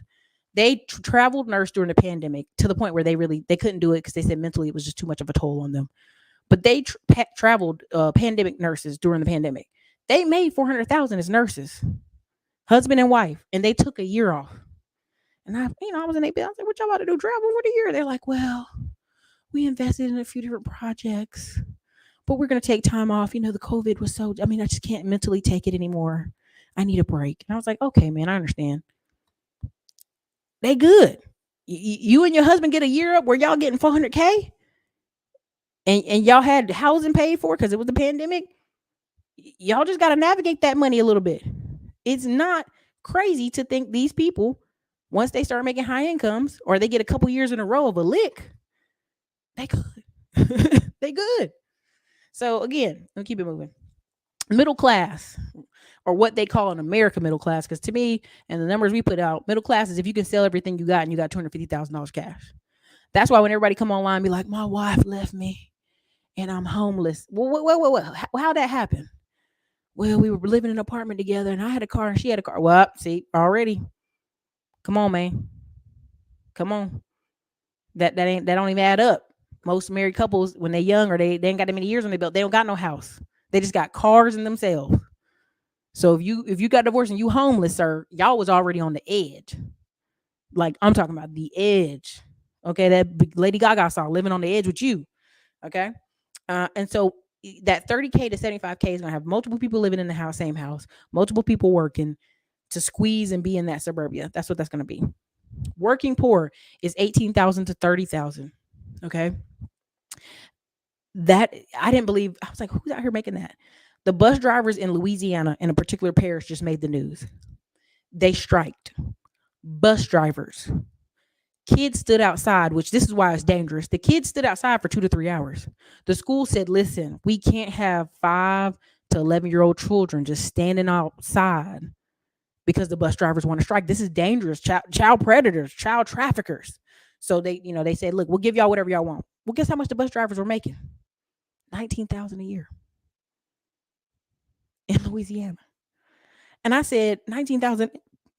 They traveled nurse during the pandemic to the point where they couldn't do it because they said mentally it was just too much of a toll on them. But they traveled pandemic nurses during the pandemic. They made 400,000 as nurses, husband and wife, and they took a year off. And I was in a bed. I was like, "What y'all about to do? Travel for the year?" They're like, "Well, we invested in a few different projects, but we're gonna take time off. The COVID was so. I mean, I just can't mentally take it anymore. I need a break." And I was like, "Okay, man, I understand. They good. You and your husband get a year up where y'all getting 400K, and y'all had housing paid for because it was the pandemic. Y'all just got to navigate that money a little bit. It's not crazy to think these people, once they start making high incomes or they get a couple years in a row of a lick, they good. They good. So again, let me keep it moving. Middle class, or what they call in America middle class, because to me, and the numbers we put out, middle class is if you can sell everything you got and you got $250,000 cash. That's why when everybody come online and be like, "My wife left me and I'm homeless." Well, how'd that happen? Well, we were living in an apartment together and I had a car and she had a car. Well, see, already. Come on, man. Come on. That don't even add up. Most married couples, when they're young or they ain't got that many years on their belt, they don't got no house. They just got cars in themselves. So if you got divorced and you homeless, sir, y'all was already on the edge. Like I'm talking about the edge. Okay, that Lady Gaga song, "Living on the Edge with You." Okay, and so that 30K to 75K is gonna have multiple people living in the house, same house, multiple people working to squeeze and be in that suburbia. That's what that's gonna be. Working poor is 18,000 to 30,000. Okay, that I didn't believe. I was like, who's out here making that? The bus drivers in Louisiana in a particular parish just made the news. They striked. Bus drivers. Kids stood outside, which this is why it's dangerous. The kids stood outside for 2 to 3 hours. The school said, "Listen, we can't have 5 to 11-year-old children just standing outside because the bus drivers want to strike. This is dangerous. Child predators, child traffickers." So they said, "Look, we'll give y'all whatever y'all want." Well, guess how much the bus drivers were making? 19,000 a year in Louisiana. And I said, 19,000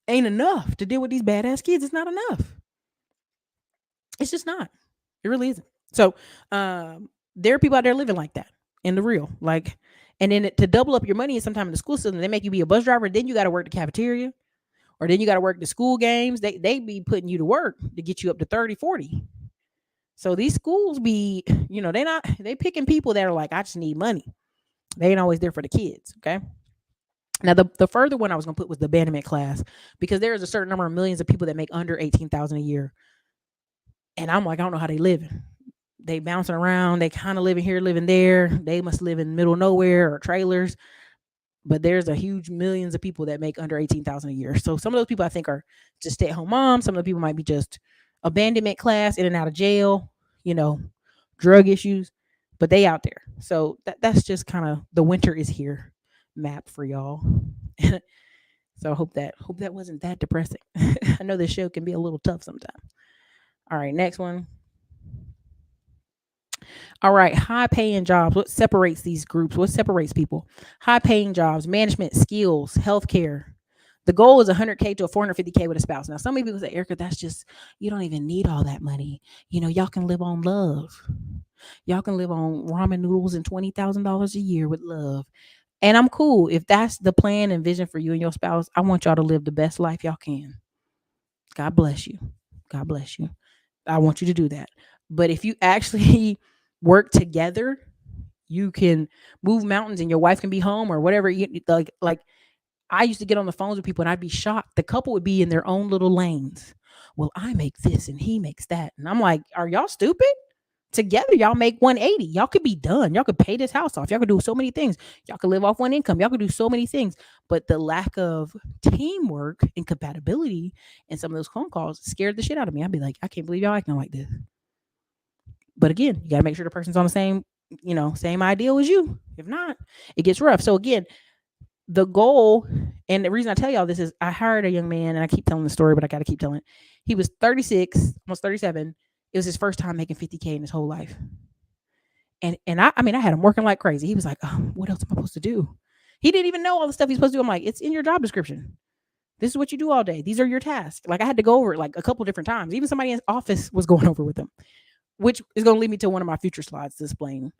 ain't enough to deal with these badass kids. It's not enough. It's just not. It really isn't. So there are people out there living like that in the real. Like, and then to double up your money, sometimes in the school system, they make you be a bus driver. Then you got to work the cafeteria, or then you got to work the school games. They be putting you to work to get you up to 30, 40. So these schools be, they picking people that are like, I just need money. They ain't always there for the kids. Okay. Now the further one I was gonna put was the abandonment class, because there is a certain number of millions of people that make under 18,000 a year. And I'm like, I don't know how they living. They bouncing around, they kind of living here, living there. They must live in middle of nowhere or trailers. But there's a huge millions of people that make under 18,000 a year. So some of those people I think are just stay-at-home moms. Some of the people might be just abandonment class, in and out of jail, you know, drug issues, but they out there. So that's just kind of the winter is here map for y'all. So I hope that wasn't that depressing. I know this show can be a little tough sometimes. All right, next one. All right, high paying jobs. What separates these groups? What separates people? High paying jobs, management, skills, healthcare. The goal is 100K to 450K with a spouse. Now, some people say, Erica, that's just, you don't even need all that money. Y'all can live on love. Y'all can live on ramen noodles and $20,000 a year with love. And I'm cool. If that's the plan and vision for you and your spouse, I want y'all to live the best life y'all can. God bless you. God bless you. I want you to do that. But if you actually work together, you can move mountains and your wife can be home or whatever. Like I used to get on the phones with people and I'd be shocked. The couple would be in their own little lanes. Well, I make this and he makes that. And I'm like, are y'all stupid? Together, y'all make 180. Y'all could be done. Y'all could pay this house off. Y'all could do so many things. Y'all could live off one income. Y'all could do so many things. But the lack of teamwork and compatibility in some of those phone calls scared the shit out of me. I'd be like, I can't believe y'all acting like this. But again, you got to make sure the person's on the same ideal as you. If not, it gets rough. So again, the goal, and the reason I tell y'all this is I hired a young man, and I keep telling the story, but I got to keep telling it. He was 36, almost 37. It was his first time making 50K in his whole life. And I mean, I had him working like crazy. He was like, oh, what else am I supposed to do? He didn't even know all the stuff he's supposed to do. I'm like, it's in your job description. This is what you do all day. These are your tasks. Like I had to go over it like a couple different times. Even somebody in his office was going over with him, which is going to lead me to one of my future slides to explain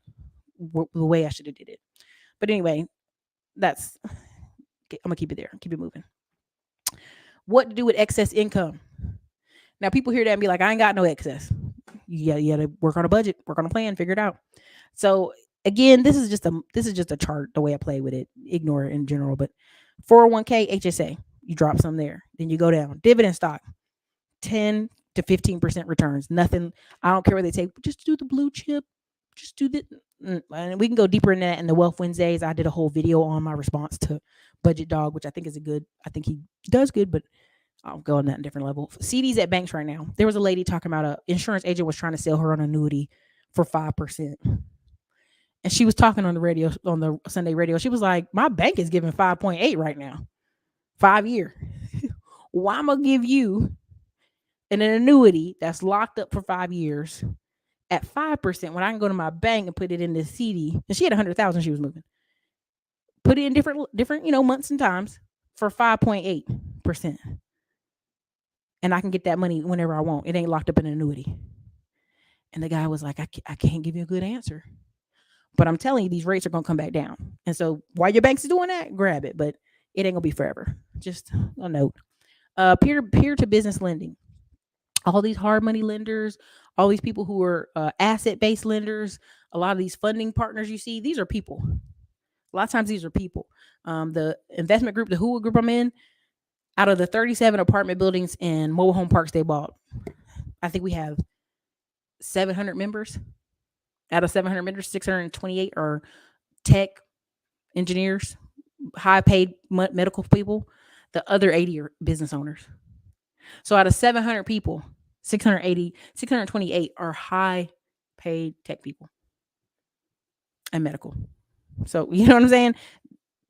the way I should have did it. But anyway, that's okay, I'm gonna keep it there. Keep it moving. What to do with excess income? Now people hear that and be like, I ain't got no excess. You gotta work on a budget, work on a plan, figure it out. So again, this is just a chart, the way I play with it. Ignore it in general, but 401k, HSA, you drop some there, then you go down. Dividend stock, 10 to 15% returns. Nothing. I don't care what they say. Just do the blue chip. Just do the. And we can go deeper in that in the Wealth Wednesdays. I did a whole video on my response to Budget Dog, which I think is a good. I think he does good, but I'll go on that in a different level. CDs at banks right now. There was a lady talking about a insurance agent was trying to sell her an annuity for 5%. And she was talking on the radio, on the Sunday radio. She was like, my bank is giving 5.8 right now, 5 year. Why am I give you an annuity that's locked up for 5 years at 5% when I can go to my bank and put it in this CD? And she had 100,000 she was moving. Put it in different months and times for 5.8%. And I can get that money whenever I want. It ain't locked up in an annuity. And the guy was like, I can't give you a good answer. But I'm telling you, these rates are going to come back down. And so while your bank's doing that, grab it. But it ain't going to be forever. Just a note. Peer to business lending. All these hard money lenders, all these people who are asset-based lenders, a lot of these funding partners you see, these are people. A lot of times these are people. The investment group, the Hua group I'm in, out of the 37 apartment buildings and mobile home parks they bought, I think we have 700 members. Out of 700 members, 628 are tech engineers, high paid medical people. The other 80 are business owners. So out of 700 people, 628 are high paid tech people and medical. So you know what I'm saying?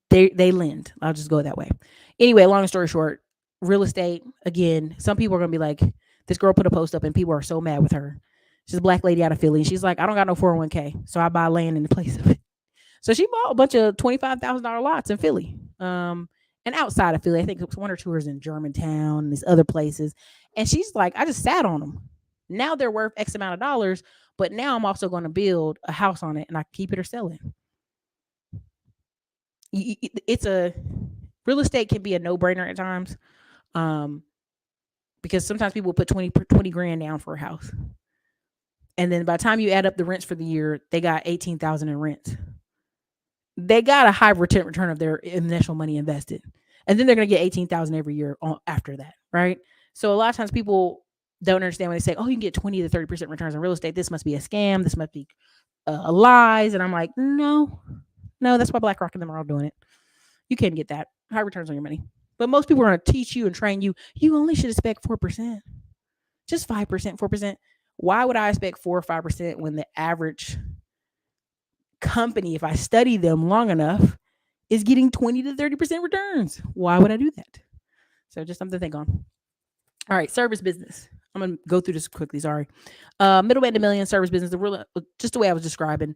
They lend. I'll just go that way. Anyway, long story short, real estate, again, some people are gonna be like, this girl put a post up and people are so mad with her. She's a black lady out of Philly. She's like, I don't got no 401k, so I buy land in the place of it. So she bought a bunch of $25,000 lots in Philly. And outside of Philly, I think one or two are in Germantown and these other places. And she's like, I just sat on them. Now they're worth X amount of dollars, but now I'm also going to build a house on it and I keep it or sell it. It's a real estate can be a no-brainer at times, because sometimes people put 20 grand down for a house, and then by the time you add up the rents for the year, they got 18,000 in rents. They got a high return of their initial money invested, and then they're going to get 18,000 every year after that, right? So a lot of times people don't understand when they say, "Oh, you can get 20 to 30% returns on real estate. This must be a scam. This must be a lies." And I'm like, no, that's why BlackRock and them are all doing it. You can get that high returns on your money, but most people are going to teach you and train you. You only should expect 4%, just 5%, 4%. Why would I expect 4 or 5% when the average company, if I study them long enough, is getting 20 to 30% returns? Why would I do that? So just something to think on. All right, service business. I'm gonna go through this quickly. Sorry. Middleman to million service business. Just the way I was describing.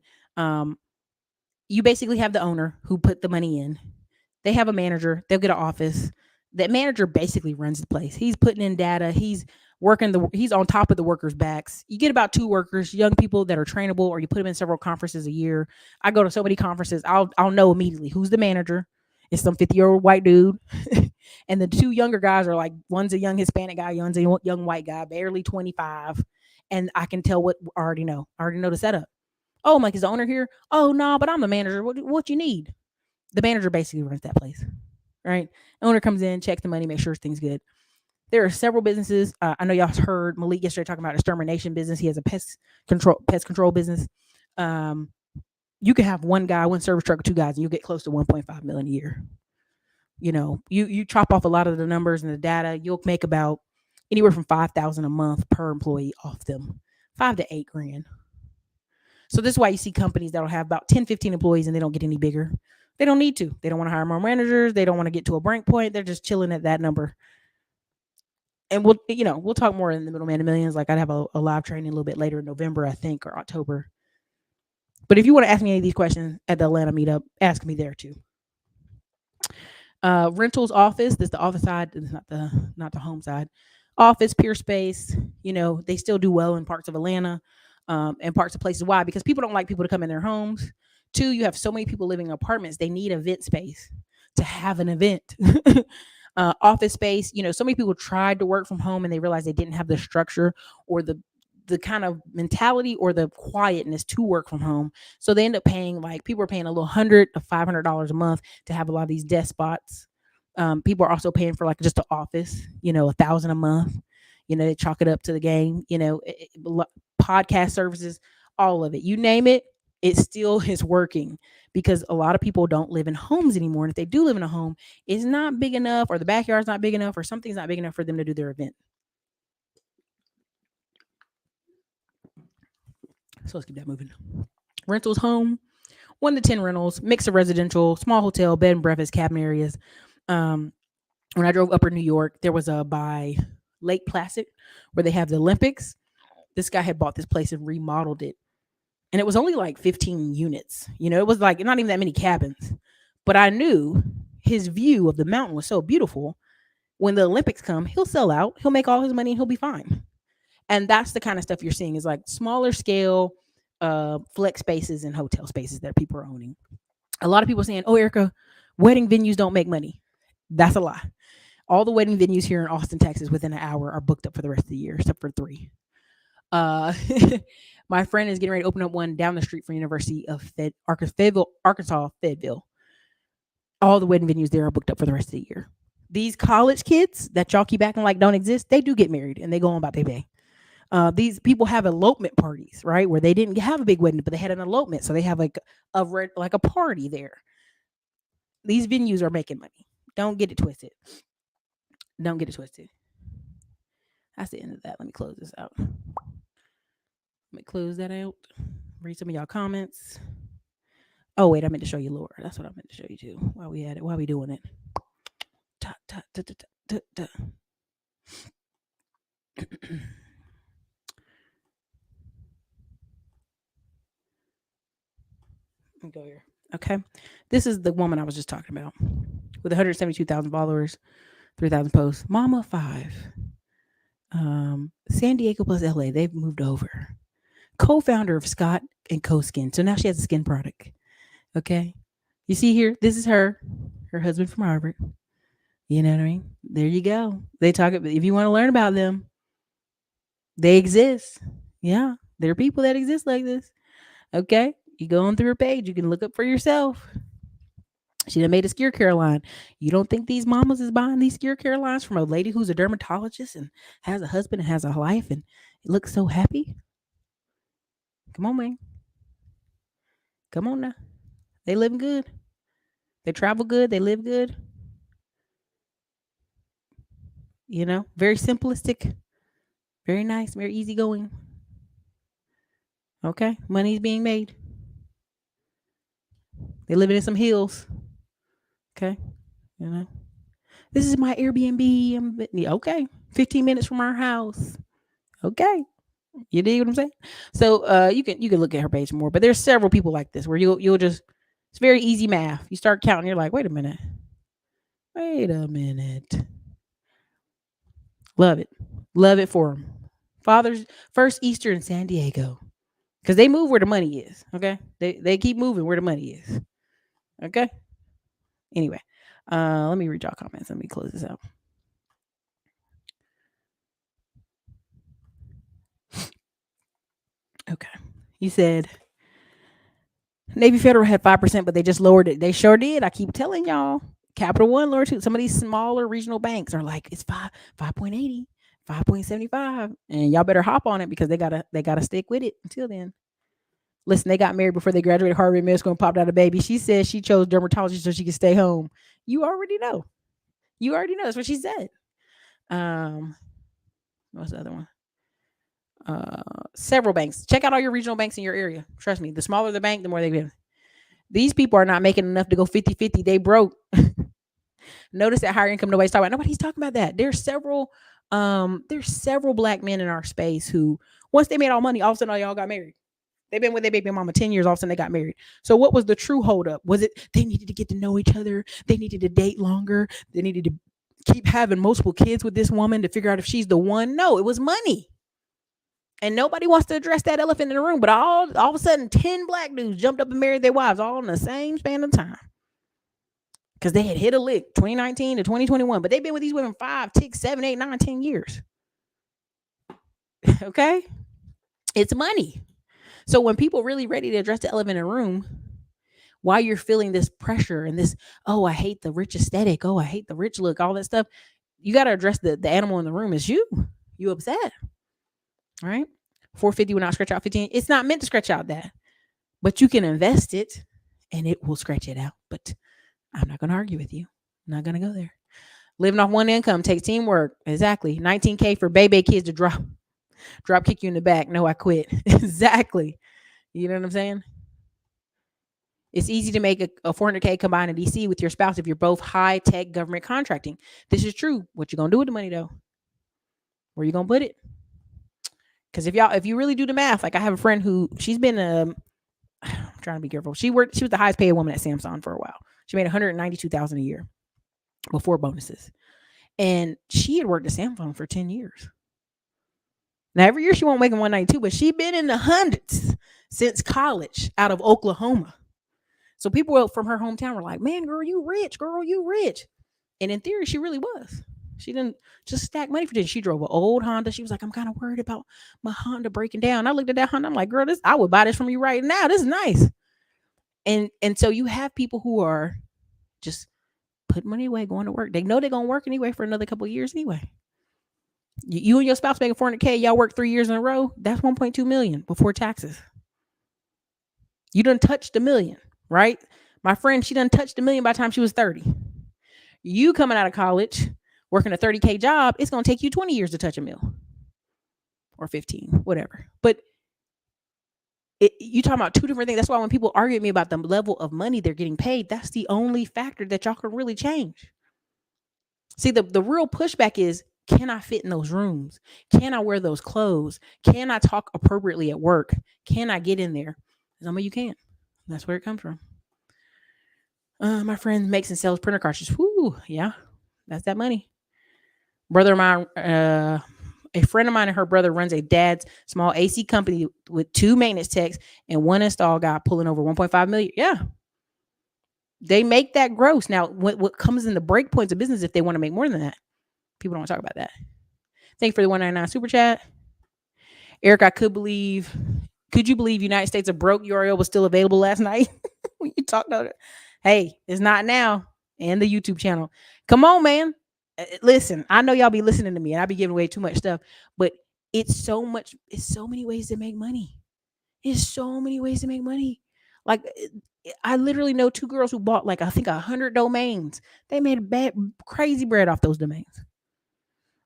You basically have the owner who put the money in. They have a manager. They'll get an office. That manager basically runs the place. He's putting in data. He's on top of the workers' backs. You get about 2 workers, young people that are trainable, or you put them in several conferences a year. I go to so many conferences. I'll know immediately who's the manager. It's some 50-year-old white dude. And the 2 younger guys are like, one's a young Hispanic guy, one's a young white guy, barely 25. And I can tell what I already know. I already know the setup. Oh, I'm like, is the owner here? Oh, no, but I'm the manager. What you need? The manager basically runs that place, right? Owner comes in, checks the money, makes sure things good. There are several businesses. I know y'all heard Malik yesterday talking about extermination business. He has a pest control business. You can have one guy, one service truck, 2 guys, and you get close to 1.5 million a year. You chop off a lot of the numbers and the data. You'll make about anywhere from 5,000 a month per employee off them, 5 to 8 grand. So this is why you see companies that'll have about 10, 15 employees and they don't get any bigger. They don't need to. They don't want to hire more managers. They don't want to get to a break point. They're just chilling at that number. And we'll talk more in the Middleman to Millions. Like I'd have a live training a little bit later in November, I think, or October. But if you want to ask me any of these questions at the Atlanta meetup, ask me there too. Rentals office. This is the office side. This is not the home side. Office, peer space. They still do well in parts of Atlanta, and parts of places. Why? Because people don't like people to come in their homes. Two, you have so many people living in apartments. They need event space to have an event. Office space. So many people tried to work from home and they realized they didn't have the structure or the kind of mentality or the quietness to work from home. So they end up paying, like, people are paying a little $100 to $500 a month to have a lot of these desk spots. People are also paying for like just the office, $1,000 a month. They chalk it up to the game. Podcast services, all of it. You name it, it still is working because a lot of people don't live in homes anymore. And if they do live in a home, it's not big enough, or the backyard's not big enough, or something's not big enough for them to do their event. So let's keep that moving. Rentals home, 1 to 10 rentals, mix of residential, small hotel, bed and breakfast, cabin areas. When I drove upper New York, there was a by Lake Placid where they have the Olympics. This guy had bought this place and remodeled it. And it was only like 15 units. It was like not even that many cabins. But I knew his view of the mountain was so beautiful. When the Olympics come, he'll sell out, he'll make all his money, and he'll be fine. And that's the kind of stuff you're seeing, is like smaller scale flex spaces and hotel spaces that people are owning. A lot of people saying, "Oh, Erica, wedding venues don't make money." That's a lie. All the wedding venues here in Austin, Texas, within an hour are booked up for the rest of the year, except for 3. Uh, my friend is getting ready to open up one down the street from University of Arkansas, Fayetteville. All the wedding venues there are booked up for the rest of the year. These college kids that y'all keep acting like don't exist, they do get married and they go on about their day. These people have elopement parties, right? Where they didn't have a big wedding, but they had an elopement, so they have like a party there. These venues are making money. Don't get it twisted. Don't get it twisted. That's the end of that. Let me close this out. Let me close that out. Read some of y'all comments. Oh wait, I meant to show you Laura. That's what I meant to show you too. While we had it, while we doing it. Ta, ta, ta, ta, ta, ta. Let me go here. Okay. This is the woman I was just talking about with 172,000 followers, 3,000 posts. Mama 5. San Diego plus LA. They've moved over. Co-founder of Scott and Co Skin. So now she has a skin product. Okay. You see here, this is her husband from Harvard. You know what I mean? There you go. They talk about, if you want to learn about them, they exist. Yeah. There are people that exist like this. Okay. You go on through her page, you can look up for yourself. She done made a skincare line. You don't think these mamas is buying these skincare lines from a lady who's a dermatologist and has a husband and has a life and looks so happy? Come on, man. Come on now. They living good. They travel good. They live good. Very simplistic, very nice, very easygoing. Okay. Money's being made. They living in some hills. Okay. This is my Airbnb. Okay. 15 minutes from our house. Okay. You dig what I'm saying? So you can look at her page more, but there's several people like this where you'll just, it's very easy math. You start counting, you're like, wait a minute. Love it for them. Father's first Easter in San Diego, because they move where the money is. Okay, they keep moving where the money is. Okay. Anyway, let me read y'all comments. Let me close this out. Okay, you said Navy Federal had 5%, but they just lowered it. They sure did. I keep telling y'all. Capital One lowered too. Some of these smaller regional banks are like, it's 5.80, 5.75, and y'all better hop on it because they gotta stick with it until then. Listen, they got married before they graduated Harvard Med School and popped out a baby. She said she chose dermatology so she could stay home. You already know. That's what she said. What's the other one? Several banks. Check out all your regional banks in your area. Trust me, the smaller the bank, the more they give. These people are not making enough to go 50-50. They broke. Notice that higher income nobody's talking about. Nobody's talking about that. There's several black men in our space who once they made all money, all of a sudden all y'all got married. They've been with their baby mama 10 years, all of a sudden they got married. So what was the true holdup? Was it they needed to get to know each other? They needed to date longer. They needed to keep having multiple kids with this woman to figure out if she's the one? No, it was money. And nobody wants to address that elephant in the room. But all of a sudden, 10 black dudes jumped up and married their wives all in the same span of time. Because they had hit a lick 2019 to 2021. But they've been with these women 5, 6, 7, 8, 9, 10 years. Okay? It's money. So when people really ready to address the elephant in the room, while you're feeling this pressure and this, oh, I hate the rich aesthetic. Oh, I hate the rich look, all that stuff. You got to address the animal in the room is you. You upset. All right? 450 will not scratch out 15. It's not meant to scratch out that. But you can invest it and it will scratch it out. But I'm not going to argue with you. I'm not going to go there. Living off one income takes teamwork. Exactly. $19K for baby kids to drop kick you in the back. No, I quit. Exactly. You know what I'm saying? It's easy to make a $400K combined in DC with your spouse if you're both high tech government contracting. This is true. What you going to do with the money though? Where you going to put it? Because if you really do the math, like I have a friend who she's been I'm trying to be careful. She was the highest paid woman at Samsung for a while. She made $192,000 a year before bonuses. And she had worked at Samsung for 10 years. Now every year she won't make 192, but she'd been in the hundreds since college out of Oklahoma. So people from her hometown were like, man, girl, you rich. Girl, you rich. And in theory, she really was. She didn't just stack money for this. She drove an old Honda. She was like, I'm kind of worried about my Honda breaking down. I looked at that Honda. I'm like, girl, I would buy this from you right now. This is nice. And so you have people who are just putting money away, going to work. They know they're going to work anyway for another couple of years anyway. You and your spouse making $400K, y'all work 3 years in a row. That's $1.2 million before taxes. You done touched $1 million, right? My friend, she done touched $1 million by the time she was 30. You coming out of college, working a 30K job, it's going to take you 20 years to touch $1 million or 15, whatever. But you talking about two different things. That's why when people argue with me about the level of money they're getting paid, that's the only factor that y'all can really change. See, the real pushback is, can I fit in those rooms? Can I wear those clothes? Can I talk appropriately at work? Can I get in there? Some of you can't. That's where it comes from. My friend makes and sells printer cartridges. Whoo, yeah, that's that money. Brother of mine, a friend of mine and her brother runs a dad's small AC company with 2 maintenance techs and 1 install guy pulling over 1.5 million. Yeah. They make that gross. Now, what comes in the break points of business if they want to make more than that? People don't talk about that. Thank you for the 199 super chat. Eric, could you believe United States of Broke URL was still available last night? When you talked about it. Hey, it's not now. And the YouTube channel. Come on, man. Listen, I know y'all be listening to me and I be giving away too much stuff, but it's so many ways to make money. It's so many ways to make money. Like I literally know 2 girls who bought like, I think 100 domains. They made crazy bread off those domains.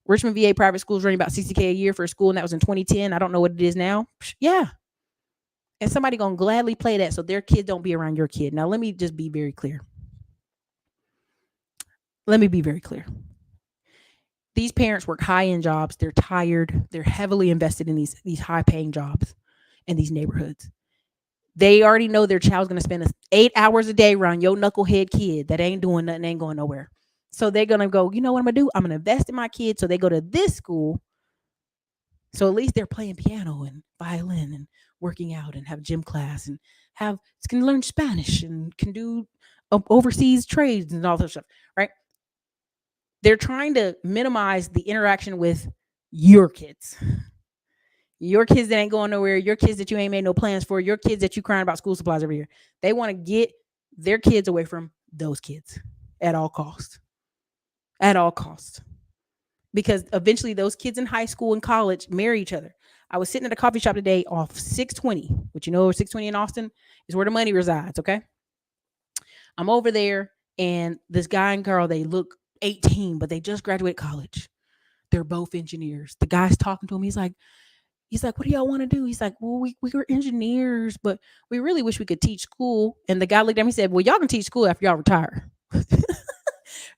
Richmond VA private schools running about $60K a year for a school, and that was in 2010. I don't know what it is now. Yeah. And somebody going to gladly play that so their kid don't be around your kid. Now, let me just be very clear. These parents work high-end jobs. They're tired. They're heavily invested in these high-paying jobs in these neighborhoods. They already know their child's going to spend 8 hours a day around your knucklehead kid that ain't doing nothing, ain't going nowhere. So they're going to go, you know what I'm going to do? I'm going to invest in my kids so they go to this school. So at least they're playing piano and violin and working out and have gym class and can learn Spanish and can do overseas trades and all that stuff, right? They're trying to minimize the interaction with your kids. Your kids that ain't going nowhere, your kids that you ain't made no plans for, your kids that you crying about school supplies every year. They want to get their kids away from those kids at all costs. At all costs. Because eventually those kids in high school and college marry each other. I was sitting at a coffee shop today off 620, which 620 in Austin is where the money resides, okay? I'm over there and this guy and girl, they look 18, but they just graduated college. They're both engineers. The guy's talking to him. He's like, he's like, what do y'all want to do? He's like, well, we were engineers, but we really wish we could teach school. And the guy looked at him, he said, well, y'all can teach school after y'all retire.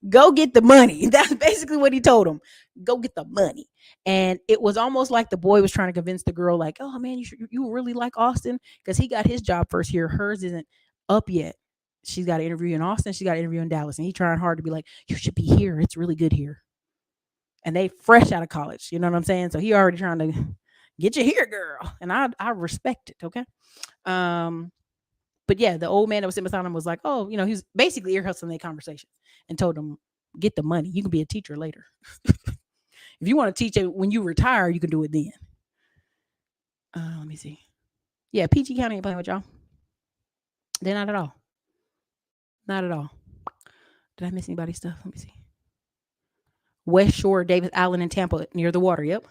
Go get the money. That's basically what he told him. Go get the money. And it was almost like the boy was trying to convince the girl, like, oh man, you really like Austin? Because he got his job first here. Hers isn't up yet. She's got an interview in Austin. She got an interview in Dallas. And he's trying hard to be like, you should be here. It's really good here. And they fresh out of college. You know what I'm saying? So he already trying to get you here, girl. And I respect it. Okay. Um, but yeah, the old man that was sitting beside him was like, oh, he was basically ear hustling their conversation and told him, get the money. You can be a teacher later. If you want to teach it when you retire, you can do it then. Let me see. Yeah, PG County ain't playing with y'all. They're not at all. Not at all. Did I miss anybody's stuff? Let me see. West Shore, Davis Island, in Tampa, near the water. Yep.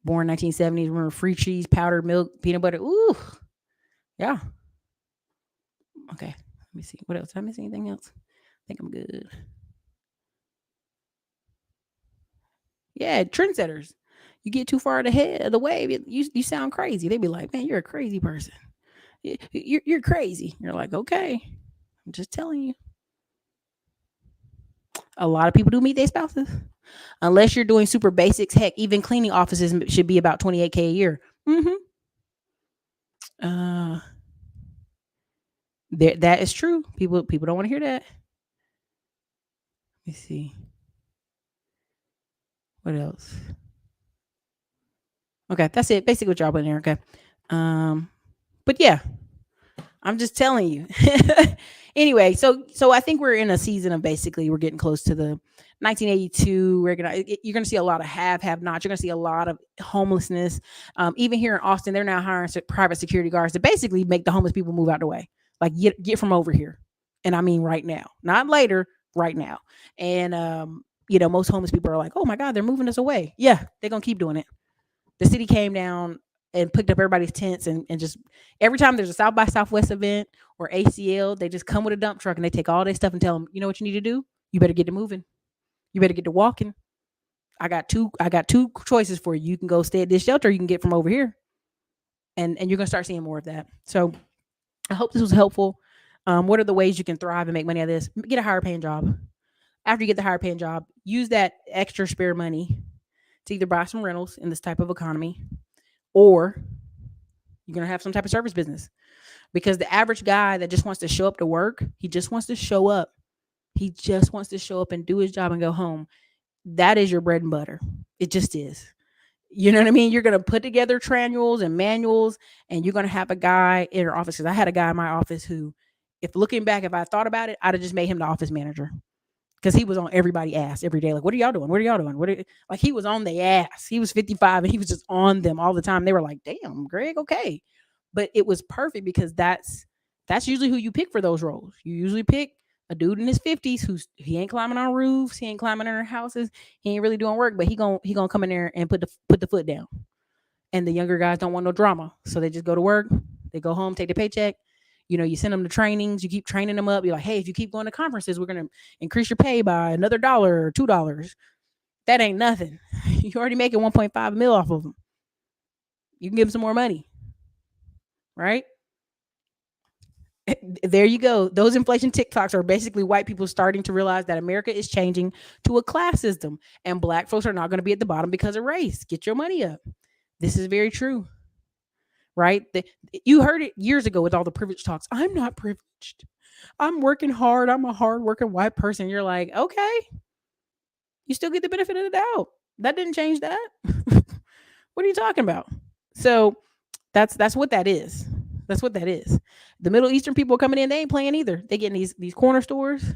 Born 1970s. Remember free cheese, powdered milk, peanut butter. Ooh. Yeah. Okay. Let me see. What else? Did I miss anything else? I think I'm good. Yeah, trendsetters. You get too far ahead of the wave, you sound crazy. They be like, man, you're a crazy person. You're crazy. You're like, okay. I'm just telling you. A lot of people do meet their spouses. Unless you're doing super basics. Heck, even cleaning offices should be about $28K a year. Mm-hmm. That is true. People don't want to hear that. Let me see. What else? Okay, that's it. Basically what y'all put in there. Okay. But yeah, I'm just telling you. Anyway, so I think we're in a season of basically we're getting close to the 1982. You're gonna see a lot of have nots. You're gonna see a lot of homelessness. Even here in Austin, they're now hiring private security guards to basically make the homeless people move out the way. Like get from over here, and I mean right now, not later, right now. And most homeless people are like, oh my God, they're moving us away. Yeah, they're gonna keep doing it. The city came down and picked up everybody's tents and just every time there's a South by Southwest event or ACL, they just come with a dump truck and they take all their stuff and tell them, you know what you need to do? You better get to moving. You better get to walking. I got two choices for you. You can go stay at this shelter, or you can get from over here. And you're gonna start seeing more of that. So I hope this was helpful. What are the ways you can thrive and make money out of this? Get a higher paying job. After you get the higher paying job, use that extra spare money to either buy some rentals in this type of economy, or you're going to have some type of service business. Because the average guy that just wants to show up to work, he just wants to show up. He just wants to show up and do his job and go home. That is your bread and butter. It just is. You know what I mean? You're going to put together trannuals and manuals, and you're going to have a guy in your office. Because I had a guy in my office who, if looking back, if I thought about it, I'd have just made him the office manager. Because he was on everybody's ass every day. Like, what are y'all doing? What are y'all doing? Like, he was on the ass. He was 55 and he was just on them all the time. They were like, damn, Greg, okay. But it was perfect because that's usually who you pick for those roles. You usually pick a dude in his 50s he ain't climbing on roofs, he ain't climbing in houses, he ain't really doing work, but he gonna come in there and put the foot down. And the younger guys don't want no drama. So they just go to work, they go home, take the paycheck. You send them to trainings, you keep training them up. You're like, hey, if you keep going to conferences, we're going to increase your pay by another $1 or $2. That ain't nothing. You're already making 1.5 mil off of them. You can give them some more money. Right? There you go. Those inflation TikToks are basically white people starting to realize that America is changing to a class system and black folks are not going to be at the bottom because of race. Get your money up. This is very true. Right? You heard it years ago with all the privilege talks. I'm not privileged. I'm working hard. I'm a hard-working white person. You're like, okay. You still get the benefit of the doubt. That didn't change that. What are you talking about? So that's what that is. That's what that is. The Middle Eastern people coming in, they ain't playing either. They getting these corner stores.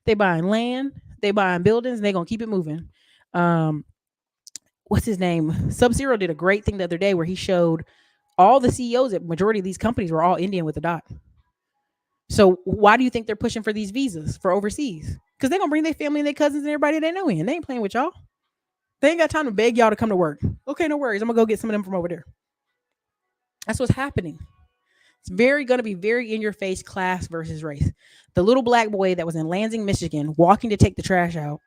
They buying land. They buying buildings. And they gonna keep it moving. What's his name? Sub-Zero did a great thing the other day where he showed all the CEOs at majority of these companies were all Indian with a dot. So why do you think they're pushing for these visas for overseas? Because they're going to bring their family and their cousins and everybody they know in. They ain't playing with y'all. They ain't got time to beg y'all to come to work. Okay, no worries. I'm going to go get some of them from over there. That's what's happening. It's going to be very in your face class versus race. The little black boy that was in Lansing, Michigan, walking to take the trash out,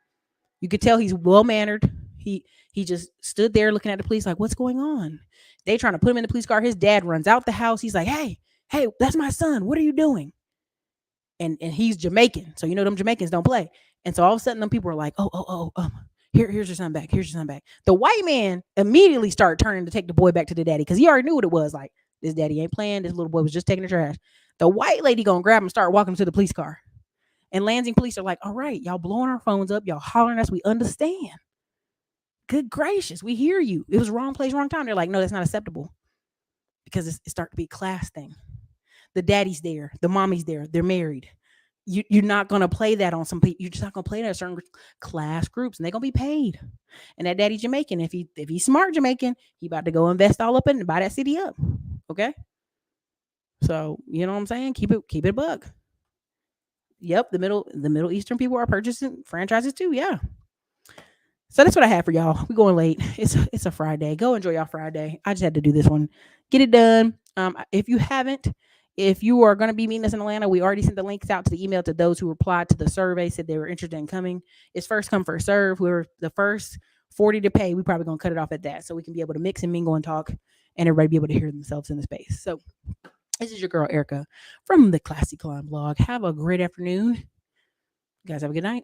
you could tell he's well mannered. He just stood there looking at the police like, what's going on? They trying to put him in the police car. His dad runs out the house. He's like, hey, that's my son. What are you doing? And he's Jamaican, so you know them Jamaicans don't play. And so all of a sudden, them people are like, here's your son back. Here's your son back. The white man immediately started turning to take the boy back to the daddy because he already knew what it was. Like, this daddy ain't playing. This little boy was just taking the trash. The white lady gonna grab him and start walking him to the police car. And Lansing police are like, all right, y'all blowing our phones up, y'all hollering at us. We understand. Good gracious, we hear you. It was wrong place, wrong time. They're like, no, that's not acceptable because it's starting to be a class thing. The daddy's there, the mommy's there, they're married. You're not gonna play that on some people. You're just not gonna play that on certain class groups, and they're gonna be paid. And that daddy Jamaican, if he's smart Jamaican, he about to go invest all up in and buy that city up. Okay, so you know what I'm saying? Keep it a buck. Yep, the Middle Eastern people are purchasing franchises too. Yeah. So that's what I have for y'all. We're going late. It's a Friday. Go enjoy y'all Friday. I just had to do this one. Get it done. If you haven't, if you are going to be meeting us in Atlanta, we already sent the links out to the email to those who replied to the survey, said they were interested in coming. It's first come, first serve. Whoever the first 40 to pay, we probably going to cut it off at that so we can be able to mix and mingle and talk and everybody be able to hear themselves in the space. So this is your girl, Erica, from the Classy Climb blog. Have a great afternoon. You guys have a good night.